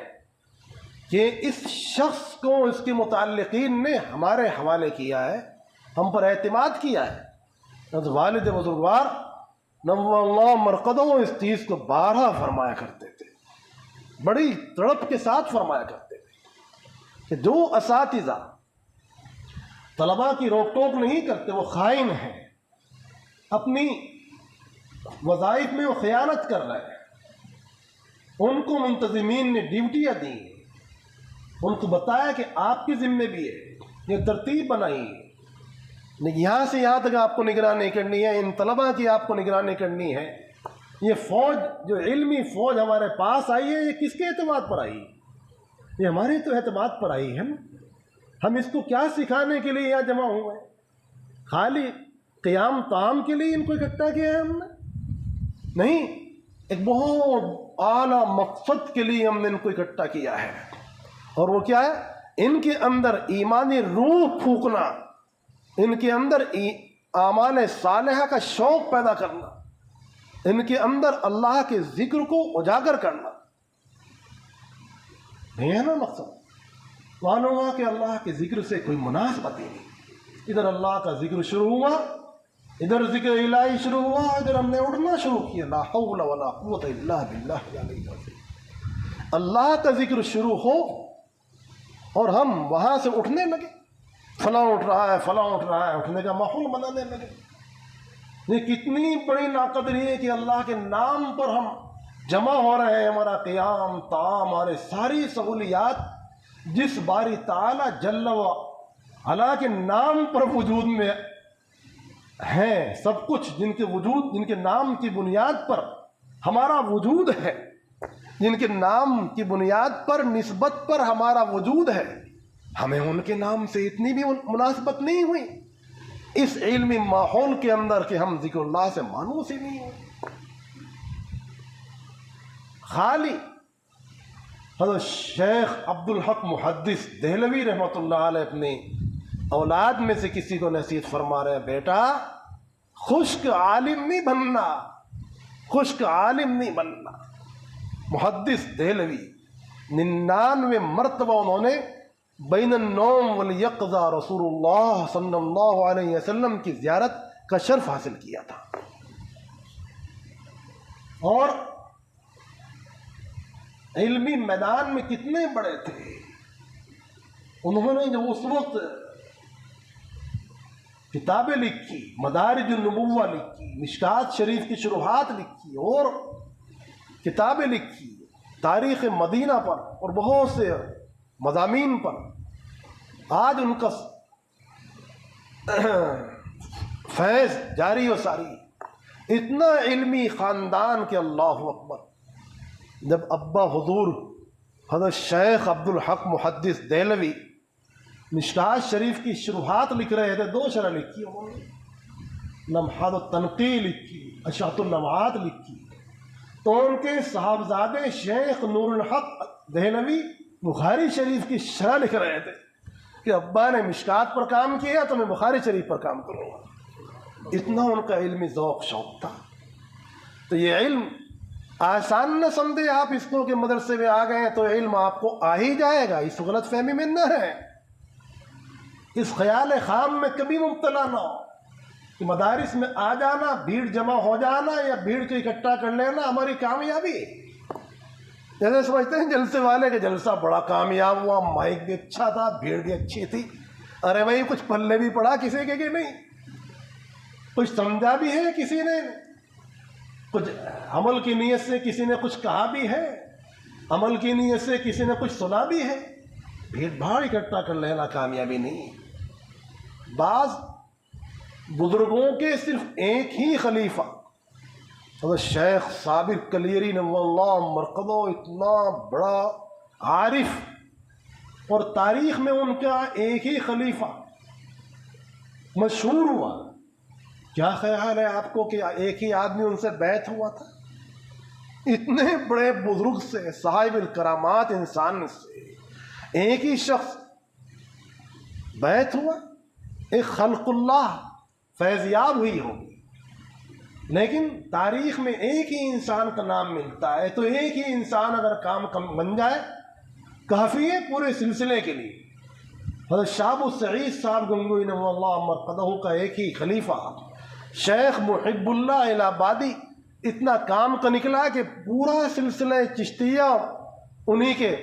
کہ اس شخص کو اس کے متعلقین نے ہمارے حوالے کیا ہے, ہم پر اعتماد کیا ہے. والد بزرگوار نور اللہ مرقدوں اس چیز کو بارہا فرمایا کرتے تھے, بڑی تڑپ کے ساتھ فرمایا کرتے تھے کہ جو اساتذہ طلباء کی روک ٹوک نہیں کرتے وہ خائن ہیں, اپنی وظائف میں وہ خیانت کر رہے ہیں. ان کو منتظمین نے ڈیوٹیاں دی, ان کو بتایا کہ آپ کی ذمہ بھی ہے, یہ ترتیب بنائی ہے, یہاں سے یہاں تک آپ کو نگرانی کرنی ہے, ان طلباء کی آپ کو نگرانی کرنی ہے. یہ فوج جو علمی فوج ہمارے پاس آئی ہے یہ کس کے اعتماد پر آئی؟ یہ ہمارے تو اعتماد پر آئی ہے. ہم اس کو کیا سکھانے کے لیے یہاں جمع ہوئے ہیں؟ خالی قیام طعام کے لیے ان کو اکٹھا کیا ہے ہم نے؟ نہیں, ایک بہت اعلیٰ مقصد کے لیے ہم نے ان کو اکٹھا کیا ہے. اور وہ کیا ہے؟ ان کے اندر ایمانی روح پھونکنا, ان کے اندر اعمال صالحہ کا شوق پیدا کرنا, ان کے اندر اللہ کے ذکر کو اجاگر کرنا. نہیں ہے نا مقصد؟ معلوم ہوا کہ اللہ کے ذکر سے کوئی مناسبت ہی نہیں. ادھر اللہ کا ذکر شروع ہوا, ادھر ذکر الہی شروع ہوا, ادھر ہم نے اڑنا شروع کیا. لا حول ولا قوت الا باللہ العلی العظیم. اللہ کا ذکر شروع ہو اور ہم وہاں سے اٹھنے لگے, فلاں اٹھ رہا ہے, فلاں اٹھ رہا ہے, اٹھنے کا ماحول بنانے لگے. یہ کتنی بڑی ناقدری ہے کہ اللہ کے نام پر ہم جمع ہو رہے ہیں. ہمارا قیام طعام, ہمارے ساری سہولیات جس باری تعالی جل و علا کے نام پر وجود میں ہیں, سب کچھ جن کے وجود, جن کے نام کی بنیاد پر ہمارا وجود ہے, جن کے نام کی بنیاد پر, نسبت پر ہمارا وجود ہے, ہمیں ان کے نام سے اتنی بھی مناسبت نہیں ہوئی اس علمی ماحول کے اندر کہ ہم ذکر اللہ سے مانوس ہی نہیں ہوئے. خالی حضرت شیخ عبدالحق محدث دہلوی رحمۃ اللہ علیہ اپنی اولاد میں سے کسی کو نصیحت فرما رہے ہیں, بیٹا خشک عالم نہیں بننا, خشک عالم نہیں بننا. محدث دہلوی 99 مرتبہ انہوں نے بین النوم والیقظہ رسول اللہ صلی اللہ علیہ وسلم کی زیارت کا شرف حاصل کیا تھا. اور علمی میدان میں کتنے بڑے تھے. انہوں نے جو اس وقت کتابیں لکھی، مدارج النبوہ لکھی، مشکات شریف کی شروحات لکھی اور کتابیں لکھی تاریخ مدینہ پر اور بہت سے مضامین پر، آج ان کا فیض جاری و ساری. اتنا علمی خاندان کے اللہ اکبر. جب ابا حضور حضرت شیخ عبدالحق محدث دہلوی مشکات شریف کی شروحات لکھ رہے تھے، 2 شرح لکھی انہوں نے، لمحات التنقی لکھی، اشاعت النوعات لکھی، تو ان کے صاحبزادے شیخ نور الحق دہلوی بخاری شریف کی شرح لکھ رہے تھے کہ ابا نے مشکات پر کام کیا تو میں بخاری شریف پر کام کروں گا. اتنا ان کا علمی ذوق شوق تھا. تو یہ علم آسان نہ سمجھے آپ اس کو کہ مدرسے میں آ گئے تو علم آپ کو آ ہی جائے گا. اس غلط فہمی میں نہ ہے، اس خیال خام میں کبھی مبتلا نہ ہو کہ مدارس میں آ جانا، بھیڑ جمع ہو جانا یا بھیڑ کو اکٹھا کر لینا ہماری کامیابی. جیسے سمجھتے ہیں جلسے والے کہ جلسہ بڑا کامیاب ہوا، مائک بھی اچھا تھا، بھیڑ بھی اچھی تھی. ارے بھائی کہ پلے بھی پڑا کسی کے کہ نہیں، کچھ سمجھا بھی ہے کسی نے، کچھ عمل کی نیت سے کسی نے کچھ کہا بھی ہے، عمل کی نیت سے کسی نے کچھ سنا بھی ہے. بھیڑ بھاڑ اکٹھا کر لینا کامیابی نہیں. بعض بزرگوں کے صرف ایک ہی خلیفہ حضرت شیخ صابر کلیری نور اللہ مرقدہ، اتنا بڑا عارف، اور تاریخ میں ان کا ایک ہی خلیفہ مشہور ہوا. کیا خیال ہے آپ کو کہ ایک ہی آدمی ان سے بیعت ہوا تھا؟ اتنے بڑے بزرگ سے، صاحب الکرامات انسان سے ایک ہی شخص بیعت ہوا؟ ایک خلق اللہ فیضیاب ہوئی ہوگی، لیکن تاریخ میں ایک ہی انسان کا نام ملتا ہے. تو ایک ہی انسان اگر کام بن جائے کافی ہے پورے سلسلے کے لیے. حضرت شاب السعید صاحب گنگوئی نور اللہ مرقدہ کا ایک ہی خلیفہ شیخ محب اللہ الہ آبادی اتنا کام کا نکلا کہ پورا سلسلہ چشتیہ انہی کے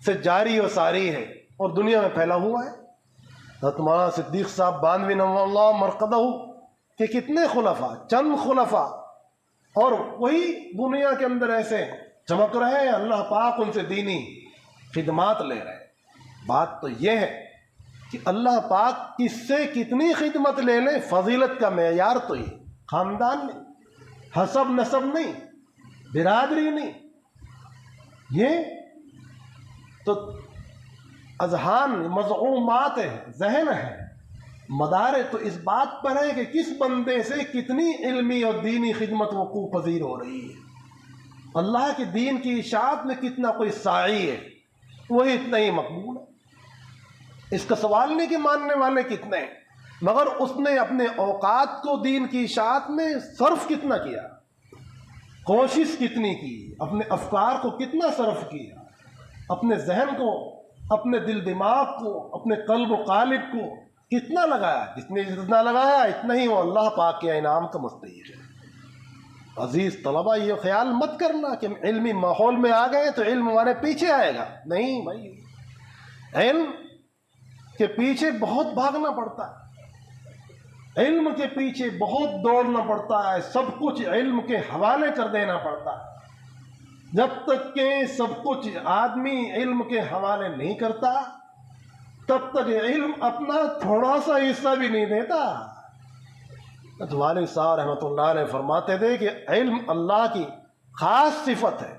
سے جاری و ساری ہے اور دنیا میں پھیلا ہوا ہے. حضرت مولانا صدیق صاحب باندھوی نور اللہ مرقدہ کہ کتنے خلفاء، چند خلفاء، اور وہی دنیا کے اندر ایسے چمک رہے ہیں، اللہ پاک ان سے دینی خدمات لے رہے ہیں. بات تو یہ ہے کہ اللہ پاک کس سے کتنی خدمت لے لیں، فضیلت کا معیار تو یہ خاندان نہیں، حسب نسب نہیں، برادری نہیں. یہ تو اذہان مزعومات ہے، ذہن ہے. مدار تو اس بات پر ہے کہ کس بندے سے کتنی علمی اور دینی خدمت وقوع پذیر ہو رہی ہے. اللہ کے دین کی اشاعت میں کتنا کوئی ساعی ہے، وہی اتنا ہی مقبول ہے. اس کا سوال نہیں کہ ماننے والے کتنے ہیں، مگر اس نے اپنے اوقات کو دین کی اشاعت میں صرف کتنا کیا، کوشش کتنی کی، اپنے افکار کو کتنا صرف کیا، اپنے ذہن کو، اپنے دل دماغ کو، اپنے قلب و قالب کو کتنا لگایا. جتنا لگایا اتنا ہی وہ اللہ پاک کے انعام کا مستحق ہے. عزیز طلبہ، یہ خیال مت کرنا کہ علمی ماحول میں آ گئے تو علم ہمارے پیچھے آئے گا. نہیں بھائی، علم کے پیچھے بہت بھاگنا پڑتا ہے، علم کے پیچھے بہت دوڑنا پڑتا ہے، سب کچھ علم کے حوالے کر دینا پڑتا ہے. جب تک کہ سب کچھ آدمی علم کے حوالے نہیں کرتا تب تک علم اپنا تھوڑا سا حصہ بھی نہیں دیتا. والد صاحب رحمۃ اللہ علیہ فرماتے تھے کہ علم اللہ کی خاص صفت ہے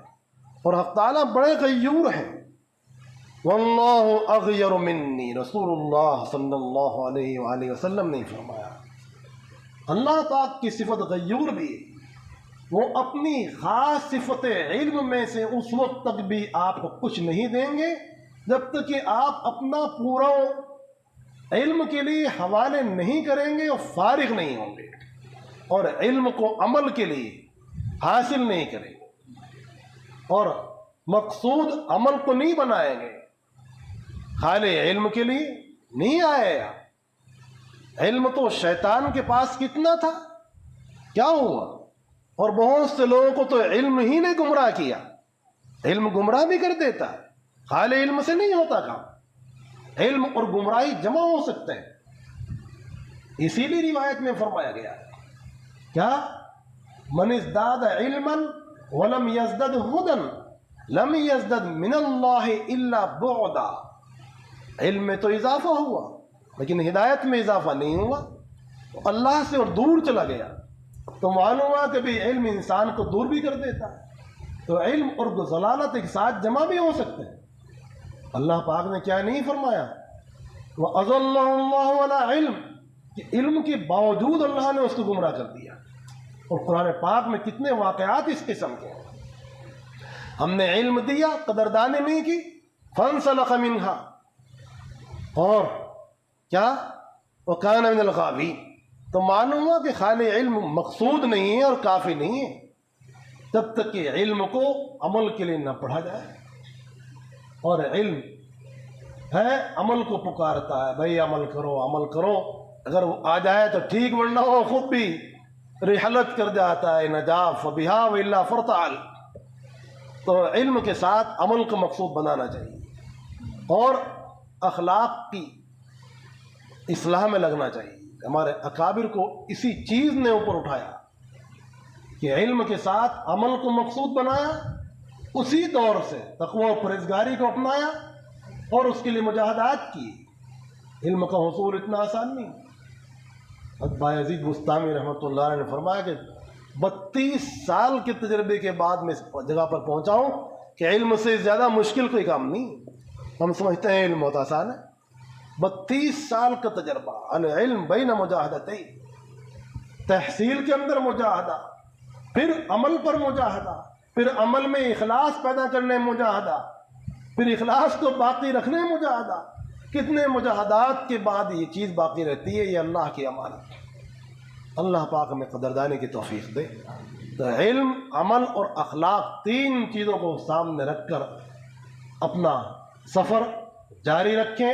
اور حق تعالیٰ بڑے غیور ہیں. واللہ اغیر منی، رسول اللہ صلی اللہ علیہ وآلہ وسلم نے فرمایا اللہ پاک کی صفت غیور بھی ہے. وہ اپنی خاص صفت علم میں سے اس وقت تک بھی آپ کو کچھ نہیں دیں گے جب تک کہ آپ اپنا پورا علم کے لیے حوالے نہیں کریں گے اور فارغ نہیں ہوں گے اور علم کو عمل کے لیے حاصل نہیں کریں گے اور مقصود عمل کو نہیں بنائیں گے. خالی علم کے لیے نہیں آئے. علم تو شیطان کے پاس کتنا تھا, کیا ہوا؟ اور بہت سے لوگوں کو تو علم ہی نے گمراہ کیا. علم گمراہ بھی کر دیتا ہے, خالی علم سے نہیں ہوتا کام. علم اور گمراہی جمع ہو سکتے ہیں. اسی لیے روایت میں فرمایا گیا کیا, من ازداد علما ولم یزدد ہدى لم یزدد من اللہ الا بعدا. علم میں تو اضافہ ہوا لیکن ہدایت میں اضافہ نہیں ہوا, اللہ سے اور دور چلا گیا. تو معلوم ہوا کہ بھی علم انسان کو دور بھی کر دیتا ہے. تو علم اور ضلالت ایک ساتھ جمع بھی ہو سکتے ہیں. اللہ پاک نے کیا نہیں فرمایا, وَأَضَلَّهُ اللَّهُ عَلَىٰ عِلْمٍ, کہ علم کے باوجود اللہ نے اس کو گمراہ کر دیا. اور قرآن پاک میں کتنے واقعات اس قسم کے ہیں. ہم نے علم دیا, قدردانی نہیں کی, فَانْسَلَخَ مِنْهَا, اور کیا, وَكَانَ مِنَ الْغَاوِينَ. تو معلوم ہوا کہ خالی علم مقصود نہیں ہے اور کافی نہیں ہے تب تک کہ علم کو عمل کے لیے نہ پڑھا جائے. اور علم ہے عمل کو پکارتا ہے, بھائی عمل کرو عمل کرو. اگر وہ آ جائے تو ٹھیک, ورنہ وہ خود بھی رحلت کر جاتا ہے, نجاف فبہا وإلا فرتعل. تو علم کے ساتھ عمل کو مقصود بنانا چاہیے اور اخلاق کی اصلاح میں لگنا چاہیے. ہمارے اکابر کو اسی چیز نے اوپر اٹھایا کہ علم کے ساتھ عمل کو مقصود بنایا, اسی دور سے تقوی و پرہیزگاری کو اپنایا اور اس کے لیے مجاہدات کی. علم کا حصول اتنا آسان نہیں. بایزید بستامی رحمۃ اللہ علیہ نے فرمایا کہ 32 سال کے تجربے کے بعد میں اس جگہ پر پہنچا ہوں کہ علم سے زیادہ مشکل کوئی کام نہیں. ہم سمجھتے ہیں علم بہت آسان ہے. 32 سال کا تجربہ, العلم بین مجاہدتین, تحصیل کے اندر مجاہدہ, پھر عمل پر مجاہدہ, پھر عمل میں اخلاص پیدا کرنے مجاہدہ, پھر اخلاص کو باقی رکھنے مجاہدہ. کتنے مجاہدات کے بعد یہ چیز باقی رہتی ہے. یہ اللہ کی امانت. اللہ پاک ہمیں قدردانی کی توفیق دے. تو علم, عمل اور اخلاق, تین چیزوں کو سامنے رکھ کر اپنا سفر جاری رکھیں.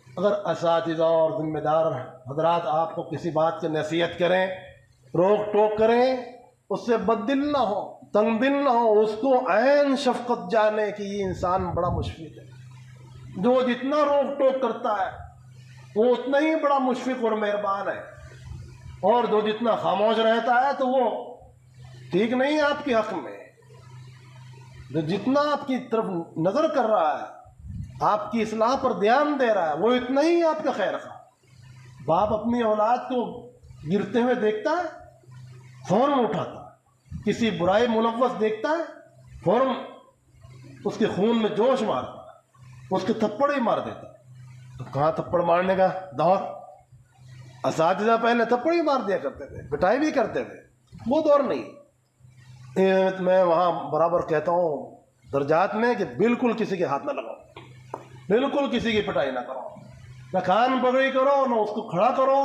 اگر اساتذہ اور ذمہ دار حضرات آپ کو کسی بات کی نصیحت کریں, روک ٹوک کریں, اس سے بد دل نہ ہو, تنگ دل نہ ہو, اس کو عین شفقت جانے کہ یہ انسان بڑا مشفق ہے. جو جتنا روک ٹوک کرتا ہے وہ اتنا ہی بڑا مشفق اور مہربان ہے, اور جو جتنا خاموش رہتا ہے تو وہ ٹھیک نہیں ہے آپ کے حق میں. جو جتنا آپ کی طرف نظر کر رہا ہے, آپ کی اصلاح پر دھیان دے رہا ہے, وہ اتنا ہی آپ کا خیر خواہ. باپ اپنی اولاد کو گرتے ہوئے دیکھتا ہے, فوراً اٹھاتا ہے. کسی برائی ملوث دیکھتا ہے, فوراً اس کے خون میں جوش مارتا ہے, اس کے تھپڑ ہی مار دیتا ہے. تو کہاں تھپڑ مارنے کا دور؟ اساتذہ پہلے تھپڑ ہی مار دیا کرتے تھے, پٹائی بھی کرتے تھے, وہ دور نہیں. میں وہاں برابر کہتا ہوں درجات میں کہ بالکل کسی کے ہاتھ نہ لگاؤ, بالکل کسی کی پٹائی نہ کرو, نہ کان پکڑی کرو, نہ اس کو کھڑا کرو.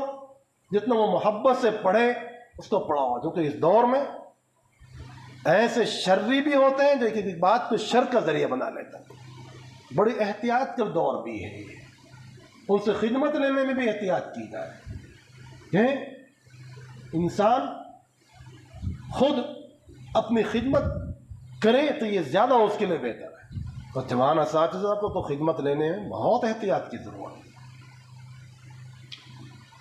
جتنا وہ محبت سے پڑھے اس کو پڑھاؤ, کیونکہ اس دور میں ایسے شرری بھی ہوتے ہیں جو ایک بات کو شر کا ذریعہ بنا لیتا ہے. بڑی احتیاط کا دور بھی ہے. ان سے خدمت لینے میں بھی احتیاط کی جائے کہ انسان خود اپنی خدمت کرے تو یہ زیادہ اس کے لیے بہتر ہے. تو جوان اساتذہ کو تو خدمت لینے میں بہت احتیاط کی ضرورت ہے.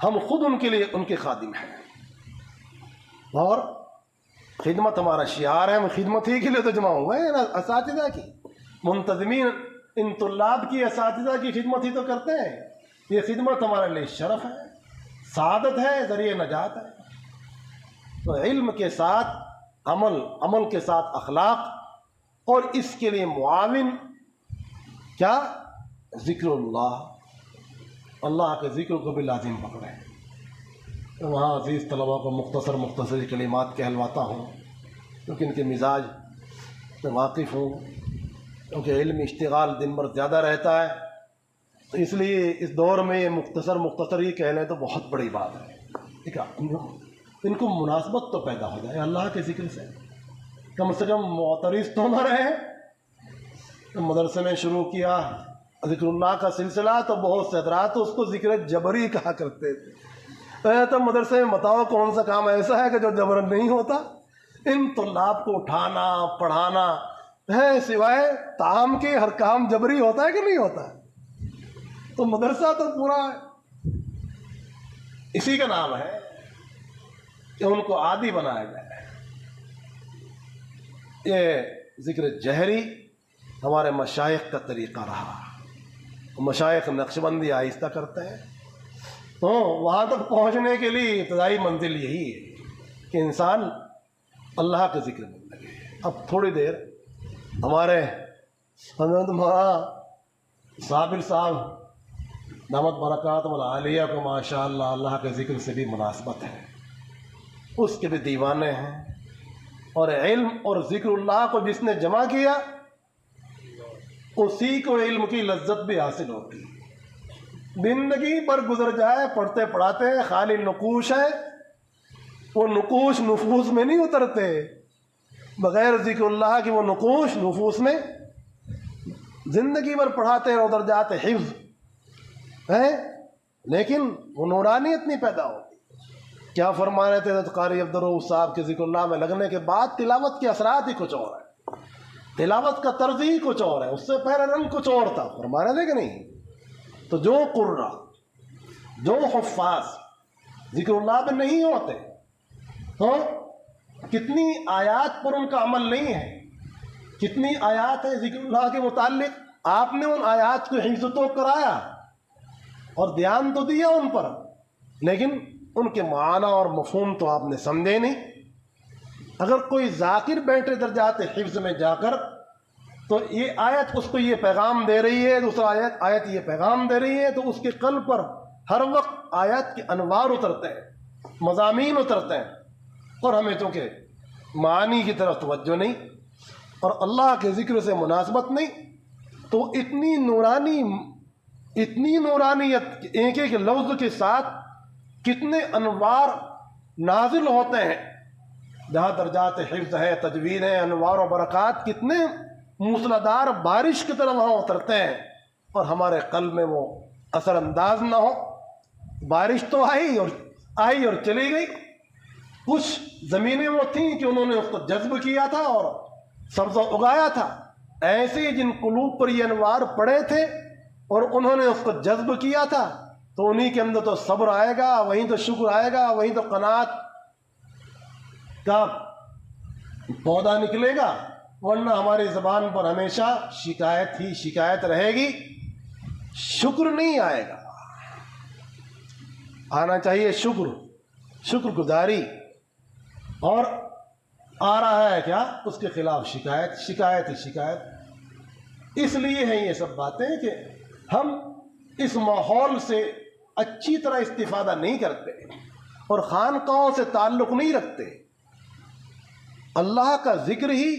ہم خود ان کے لیے ان کے خادم ہیں, اور خدمت ہمارا شعار ہے. ہم خدمت ہی کے لیے تو جمع ہوئے ہیں نا, اساتذہ کی, منتظمین ان طلاب کی اساتذہ کی خدمت ہی تو کرتے ہیں. یہ خدمت ہمارے لیے شرف ہے, سعادت ہے, ذریعہ نجات ہے. تو علم کے ساتھ عمل, عمل کے ساتھ اخلاق, اور اس کے لیے معاون کیا, ذکر اللہ. اللہ کے ذکر کو بھی لازم پکڑیں. وہاں عزیز طلباء کو مختصر کلمات کہلواتا ہوں کیونکہ ان کے مزاج سے واقف ہوں, کیونکہ علم اشتغال دن بھر زیادہ رہتا ہے. تو اس لیے اس دور میں یہ مختصر ہی کہہ لیں تو بہت بڑی بات ہے. ٹھیک ہے, ان کو مناسبت تو پیدا ہو جائے اللہ کے ذکر سے, کم سے کم معترض تو نہ رہے. مدرسے میں شروع کیا ذکر اللہ کا سلسلہ تو بہت سے حضرات اس کو ذکر جبری کہا کرتے تھے. تو مدرسے میں بتاؤ کون سا کام ایسا ہے کہ جو جبرن نہیں ہوتا؟ ان طلاب کو اٹھانا پڑھانا ہے، سوائے طعام کے ہر کام جبری ہوتا ہے کہ نہیں ہوتا ہے؟ تو مدرسہ تو پورا اسی کا نام ہے کہ ان کو عادی بنایا جائے. یہ ذکر جہری ہمارے مشائخ کا طریقہ رہا. مشائخ نقشبندی آہستہ کرتے ہیں. تو وہاں تک پہنچنے کے لیے ابتدائی منزل یہی ہے کہ انسان اللہ کے ذکر میں لگے. اب تھوڑی دیر ہمارے حضرت مولانا صابر صاحب دامت برکات العالیہ کو ماشاء اللہ اللہ کے ذکر سے بھی مناسبت ہے، اس کے بھی دیوانے ہیں. اور علم اور ذکر اللہ کو جس نے جمع کیا اسی کو علم کی لذت بھی حاصل ہوتی ہے. زندگی پر گزر جائے پڑھتے پڑھاتے خالی نقوش ہے، وہ نقوش نفوس میں نہیں اترتے. بغیر ذکر اللہ کی وہ نقوش نفوس میں زندگی بھر پڑھاتے رہو، درجات حفظ ہے لیکن وہ نورانیت نہیں پیدا ہوتی. کیا فرما رہے تھے حضرت قاری عبدالرؤوف صاحب کے ذکر اللہ میں لگنے کے بعد تلاوت کے اثرات ہی کچھ اور ہیں، تلاوت کا طرز ہی کچھ اور ہے، اس سے پہلے رنگ کچھ اور تھا. فرما رہے تھے کہ نہیں؟ تو جو قرہ جو حفاظ ذکر اللہ میں نہیں ہوتے تو کتنی آیات پر ان کا عمل نہیں ہے، کتنی آیات ہیں ذکر اللہ کے متعلق. آپ نے ان آیات کو حفظ تو کرایا اور دھیان تو دیا ان پر، لیکن ان کے معنی اور مفہوم تو آپ نے سمجھے نہیں. اگر کوئی ذاکر بیٹھے درجات حفظ میں جا کر تو یہ آیت اس کو یہ پیغام دے رہی ہے، دوسرا آیت یہ پیغام دے رہی ہے، تو اس کے قلب پر ہر وقت آیت کے انوار اترتے ہیں، مضامین اترتے ہیں. اور ہمیں چونکہ معانی کی طرف توجہ نہیں اور اللہ کے ذکر سے مناسبت نہیں، تو اتنی نورانیت ایک ایک لفظ کے ساتھ کتنے انوار نازل ہوتے ہیں. جہاں درجات حفظ ہے، تجوید ہے، انوار و برکات کتنے موسلادھار بارش کی طرح وہاں اترتے ہیں اور ہمارے قلب میں وہ اثر انداز نہ ہو. بارش تو آئی اور چلی گئی. کچھ زمینیں وہ تھیں کہ انہوں نے اس کو جذب کیا تھا اور سبزہ اگایا تھا. ایسے جن قلوب پر یہ انوار پڑے تھے اور انہوں نے اس کو جذب کیا تھا تو انہی کے اندر تو صبر آئے گا، وہیں تو شکر آئے گا، وہیں تو قناعت کا پودا نکلے گا. ورنہ ہماری زبان پر ہمیشہ شکایت ہی شکایت رہے گی، شکر نہیں آئے گا. آنا چاہیے شکر گزاری، اور آ رہا ہے کیا؟ اس کے خلاف شکایت ہی شکایت. اس لیے ہیں یہ سب باتیں کہ ہم اس ماحول سے اچھی طرح استفادہ نہیں کرتے اور خانقاہوں سے تعلق نہیں رکھتے. اللہ کا ذکر ہی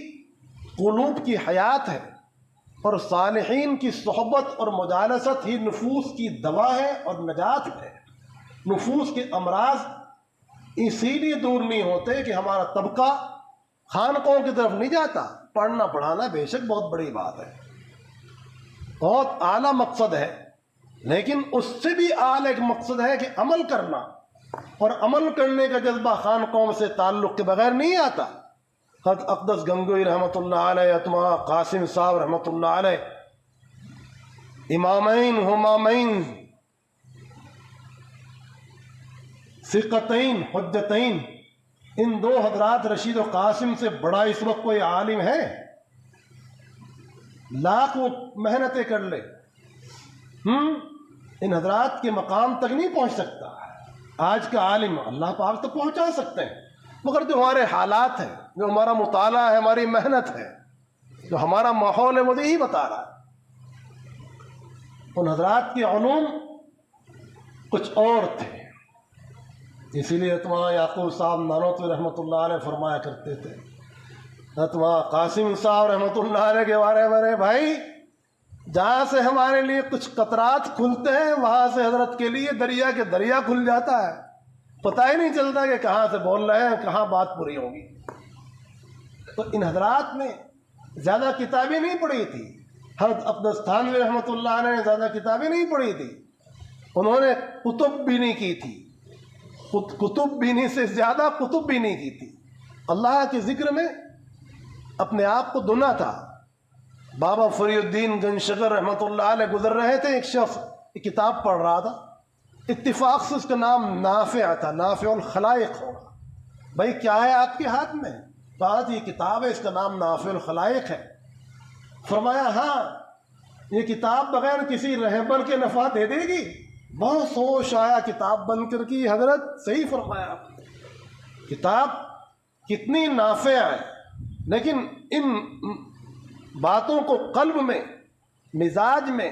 قلوب کی حیات ہے اور صالحین کی صحبت اور مجالست ہی نفوس کی دوا ہے اور نجات ہے. نفوس کے امراض اسی لیے دور نہیں ہوتے کہ ہمارا طبقہ خانقاہوں کی طرف نہیں جاتا. پڑھنا پڑھانا بے شک بہت بڑی بات ہے، بہت اعلیٰ مقصد ہے، لیکن اس سے بھی اعلیٰ ایک مقصد ہے کہ عمل کرنا، اور عمل کرنے کا جذبہ خانقاہوں سے تعلق کے بغیر نہیں آتا. حضرت اقدس گنگوئی رحمۃ اللہ علیہ، اتما قاسم صاحب رحمۃ اللہ علیہ، امامین ہمامین ثقتین حجتین، ان دو حضرات رشید و قاسم سے بڑا اس وقت کوئی عالم ہے؟ لاکھ وہ محنتیں کر لے ان حضرات کے مقام تک نہیں پہنچ سکتا. آج کا عالم اللہ پاک تو پہنچا سکتے ہیں، مگر جو ہمارے حالات ہیں، جو ہمارا مطالعہ ہے، ہماری محنت ہے، جو ہمارا ماحول ہے، وہ یہی بتا رہا ہے. ان حضرات کے علوم کچھ اور تھے. اسی لیے اتما یعقوب صاحب نانوتوی رحمۃ اللہ علیہ فرمایا کرتے تھے، اتما قاسم صاحب رحمۃ اللہ علیہ کے بارے میں، بھائی جہاں سے ہمارے لیے کچھ قطرات کھلتے ہیں وہاں سے حضرت کے لیے دریا کے دریا کھل جاتا ہے. پتہ ہی نہیں چلتا کہ کہاں سے بول رہے ہیں، کہاں بات پوری ہوگی. تو ان حضرات نے زیادہ کتابیں نہیں پڑھی تھی، حضرت عبدالستان تھانوی رحمۃ اللہ علیہ نے زیادہ کتابیں نہیں پڑھی تھی، انہوں نے کتب بینی کی تھی، کتب بینی سے زیادہ کتب بینی کی تھی، اللہ کے ذکر میں اپنے آپ کو دھنا تھا۔ بابا فری الدین گنشگر رحمۃ اللہ علیہ گزر رہے تھے، ایک شخص ایک کتاب پڑھ رہا تھا، اتفاق سے اس کا نام نافع تھا، نافع الخلائق ہوگا۔ بھائی کیا ہے آپ کے ہاتھ میں؟ بات یہ کتاب ہے، اس کا نام نافع الخلائق ہے۔ فرمایا ہاں یہ کتاب بغیر کسی رہبر کے نفع دے دے گی؟ بہت سوچ آیا کتاب بند کر کی، حضرت صحیح فرمایا آپ نے، کتاب کتنی نافع ہے، لیکن ان باتوں کو قلب میں، مزاج میں،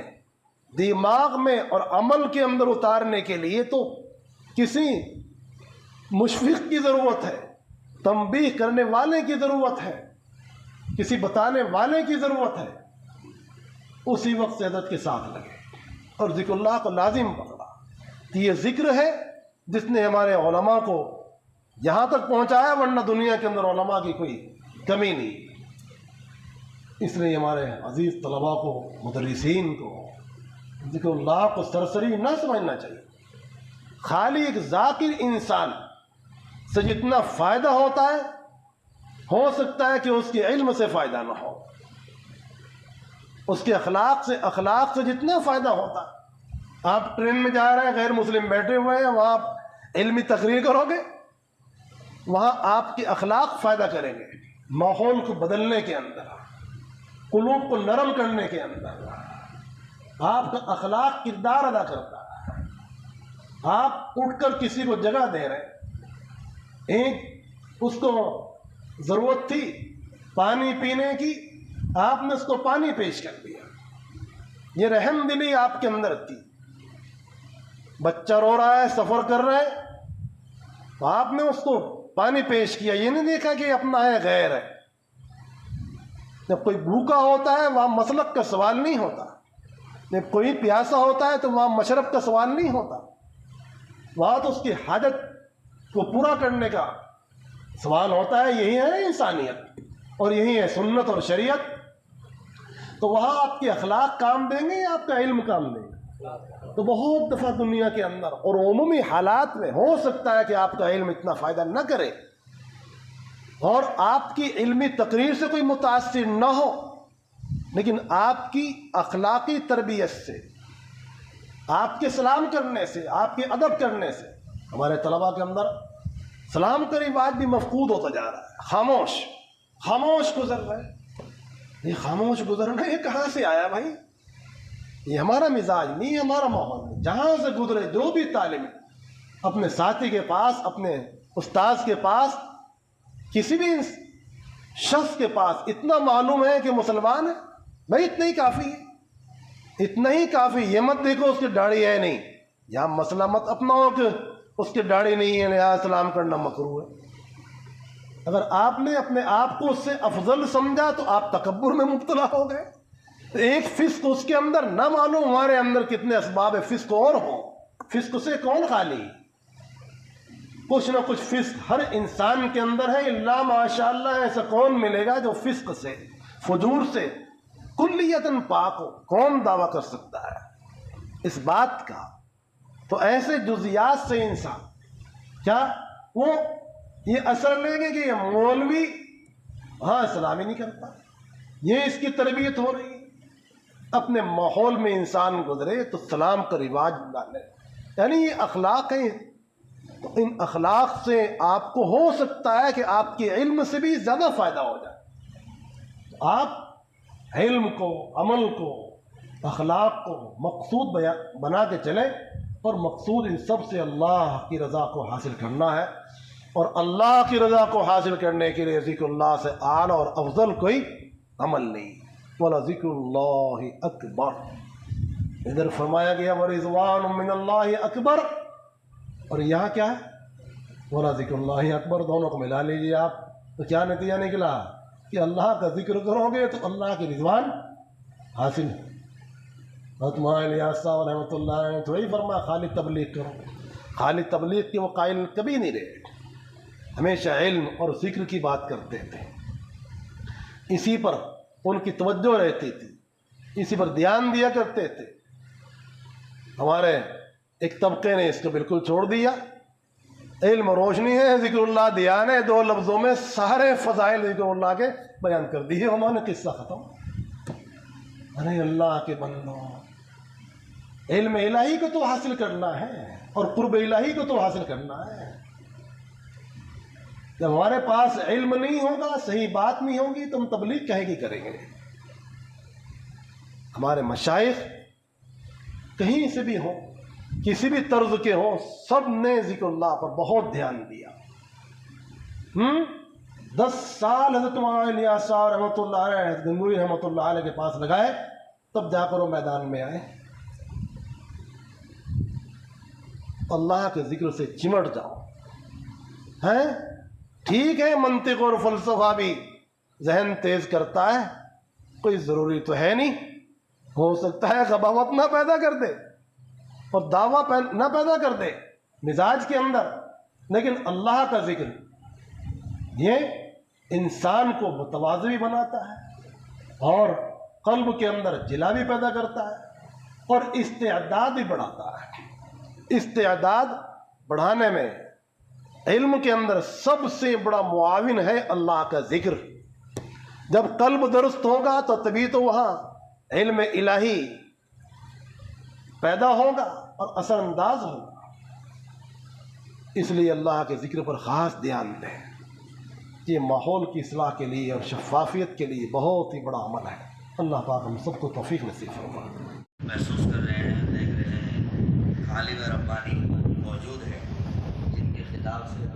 دماغ میں اور عمل کے اندر اتارنے کے لیے تو کسی مشفق کی ضرورت ہے، تنبیہ کرنے والے کی ضرورت ہے، کسی بتانے والے کی ضرورت ہے۔ اسی وقت سے حضرت کے ساتھ لگے اور ذکر اللہ کو لازم پکڑا۔ تو یہ ذکر ہے جس نے ہمارے علماء کو یہاں تک پہنچایا، ورنہ دنیا کے اندر علماء کی کوئی کمی نہیں۔ اس لیے ہمارے عزیز طلباء کو، مدرسین کو ذکر اللہ کو سرسری نہ سمجھنا چاہیے۔ خالی ایک ذاکر انسان سے جتنا فائدہ ہوتا ہے، ہو سکتا ہے کہ اس کے علم سے فائدہ نہ ہو، اس کے اخلاق سے جتنا فائدہ ہوتا ہے۔ آپ ٹرین میں جا رہے ہیں، غیر مسلم بیٹھے ہوئے ہیں، وہاں آپ علمی تقریر کرو گے، وہاں آپ کے اخلاق فائدہ کریں گے، ماحول کو بدلنے کے اندر، قلوب کو نرم کرنے کے اندر آپ کا اخلاق کردار ادا کرتا ہے۔ آپ اٹھ کر کسی کو جگہ دے رہے ہیں، ایک اس کو ضرورت تھی پانی پینے کی، آپ نے اس کو پانی پیش کر دیا، یہ رحم دلی آپ کے اندر تھی۔ بچہ رو رہا ہے، سفر کر رہا ہے، تو آپ نے اس کو پانی پیش کیا، یہ نہیں دیکھا کہ اپنا ہے غیر ہے۔ جب کوئی بھوکا ہوتا ہے وہاں مسلک کا سوال نہیں ہوتا، جب کوئی پیاسا ہوتا ہے تو وہاں مشرب کا سوال نہیں ہوتا، وہاں تو اس کی حاجت کو پورا کرنے کا سوال ہوتا ہے۔ یہی ہے انسانیت اور یہی ہے سنت اور شریعت۔ تو وہاں آپ کے اخلاق کام دیں گے یا آپ کا علم کام دیں گے؟ تو بہت دفعہ دنیا کے اندر اور عمومی حالات میں ہو سکتا ہے کہ آپ کا علم اتنا فائدہ نہ کرے اور آپ کی علمی تقریر سے کوئی متاثر نہ ہو، لیکن آپ کی اخلاقی تربیت سے، آپ کے سلام کرنے سے، آپ کے ادب کرنے سے، ہمارے طلباء کے اندر سلام کا رواج بھی مفقود ہوتا جا رہا ہے۔ خاموش گزر رہے ہیں۔ یہ خاموش گزرنا یہ کہاں سے آیا بھائی؟ یہ ہمارا مزاج نہیں، ہمارا ماحول نہیں۔ جہاں سے گزرے جو بھی طالب اپنے ساتھی کے پاس، اپنے استاذ کے پاس، کسی بھی شخص کے پاس اتنا معلوم ہے کہ مسلمان ہے، بھائی اتنا ہی کافی ہے، اتنا ہی کافی۔ یہ مت دیکھو اس کی داڑھی ہے نہیں، یا مسئلہ مت اپنا ہو کہ اس کی داڑھی نہیں ہے لہٰذا سلام کرنا مکروہ ہے۔ اگر آپ نے اپنے آپ کو اس سے افضل سمجھا تو آپ تکبر میں مبتلا ہو گئے۔ ایک فسق اس کے اندر نہ معلوم ہمارے اندر کتنے اسباب فسق اور ہوں، فسق سے کون خالی؟ کچھ نہ کچھ فسق ہر انسان کے اندر ہے، اللہ ماشاء اللہ ایسا کون ملے گا جو فسق سے، فجور سے کلیتاً پاک ہو؟ کون دعویٰ کر سکتا ہے اس بات کا؟ تو ایسے جزیات سے انسان کیا وہ یہ اثر لے گے کہ یہ مولوی ہاں اسلام ہی نہیں کرتا، یہ اس کی تربیت ہو رہی ہے۔ اپنے ماحول میں انسان گزرے تو سلام کا رواج ڈالے، یعنی یہ اخلاق ہیں۔ تو ان اخلاق سے آپ کو ہو سکتا ہے کہ آپ کے علم سے بھی زیادہ فائدہ ہو جائے۔ آپ علم کو، عمل کو، اخلاق کو مقصود بنا کے چلیں، اور مقصود ان سب سے اللہ کی رضا کو حاصل کرنا ہے، اور اللہ کی رضا کو حاصل کرنے کے لیے ذکر اللہ سے اعلیٰ اور افضل کوئی عمل نہیں۔ وَلَذِكْرُ اللَّهِ أَكْبَرُ، ادھر فرمایا گیا وَرِضْوَانٌ مِّنَ اللَّهِ أَكْبَرُ، اور یہاں کیا ہے؟ وَلَذِكْرُ اللَّهِ أَكْبَرُ، دونوں کو ملا لیجیے آپ، تو کیا نتیجہ نکلا کہ اللہ کا ذکر کرو گے تو اللہ کے رضوان حاصل ہے۔ حضرت مولانا الیاس صاحب رحمۃ اللہ علیہ نے تھوڑی فرمایا خالی تبلیغ کرو، خالی تبلیغ کے وہ قائل کبھی نہیں رہے، ہمیشہ علم اور ذکر کی بات کرتے تھے، اسی پر ان کی توجہ رہتی تھی۔ اسی پر دھیان دیا کرتے تھے. ہمارے ایک طبقے نے اس کو بالکل چھوڑ دیا. علم روشنی ہے، ذکر اللہ دھیان ہے، دو لفظوں میں سارے فضائل ذکر اللہ کے بیان کر دیے. ہمارے قصہ ختم. ارے اللہ کے بندوں، علم الہی کو تو حاصل کرنا ہے اور قرب الہی کو تو حاصل کرنا ہے. جب ہمارے پاس علم نہیں ہوگا، صحیح بات نہیں ہوگی، تو ہم تبلیغ کہے گی کریں گے. ہمارے مشائخ کہیں سے بھی ہوں، کسی بھی طرز کے ہوں، سب نے ذکر اللہ پر بہت دھیان دیا. 10 سال حضرت مولانا الیاس صاحب رحمۃ اللہ علیہ، حضرت گنگوئی رحمۃ اللہ علیہ کے پاس لگائے، تب جا کر وہ میدان میں آئے. اللہ کے ذکر سے چمٹ جاؤ. ہیں ٹھیک ہے، منطق اور فلسفہ بھی ذہن تیز کرتا ہے، کوئی ضروری تو ہے نہیں. ہو سکتا ہے غباوت نہ پیدا کر دے اور دعویٰ نہ پیدا کر دے مزاج کے اندر، لیکن اللہ کا ذکر یہ انسان کو متواضع بھی بناتا ہے اور قلب کے اندر جلا بھی پیدا کرتا ہے اور استعداد بھی بڑھاتا ہے. استعداد بڑھانے میں علم کے اندر سب سے بڑا معاون ہے اللہ کا ذکر. جب قلب درست ہوگا تو تبھی تو وہاں علم الہی پیدا ہوگا اور اثر انداز ہوگا. اس لیے اللہ کے ذکر پر خاص دھیان دیں. یہ ماحول کی اصلاح کے لیے اور شفافیت کے لیے بہت ہی بڑا عمل ہے. اللہ پاک ہم سب کو توفیق نصیب فرمائے. محسوس کر رہے ہیں، دیکھ رہے ہیں، خالق ربانی موجود ہے، جن کے خطاب سے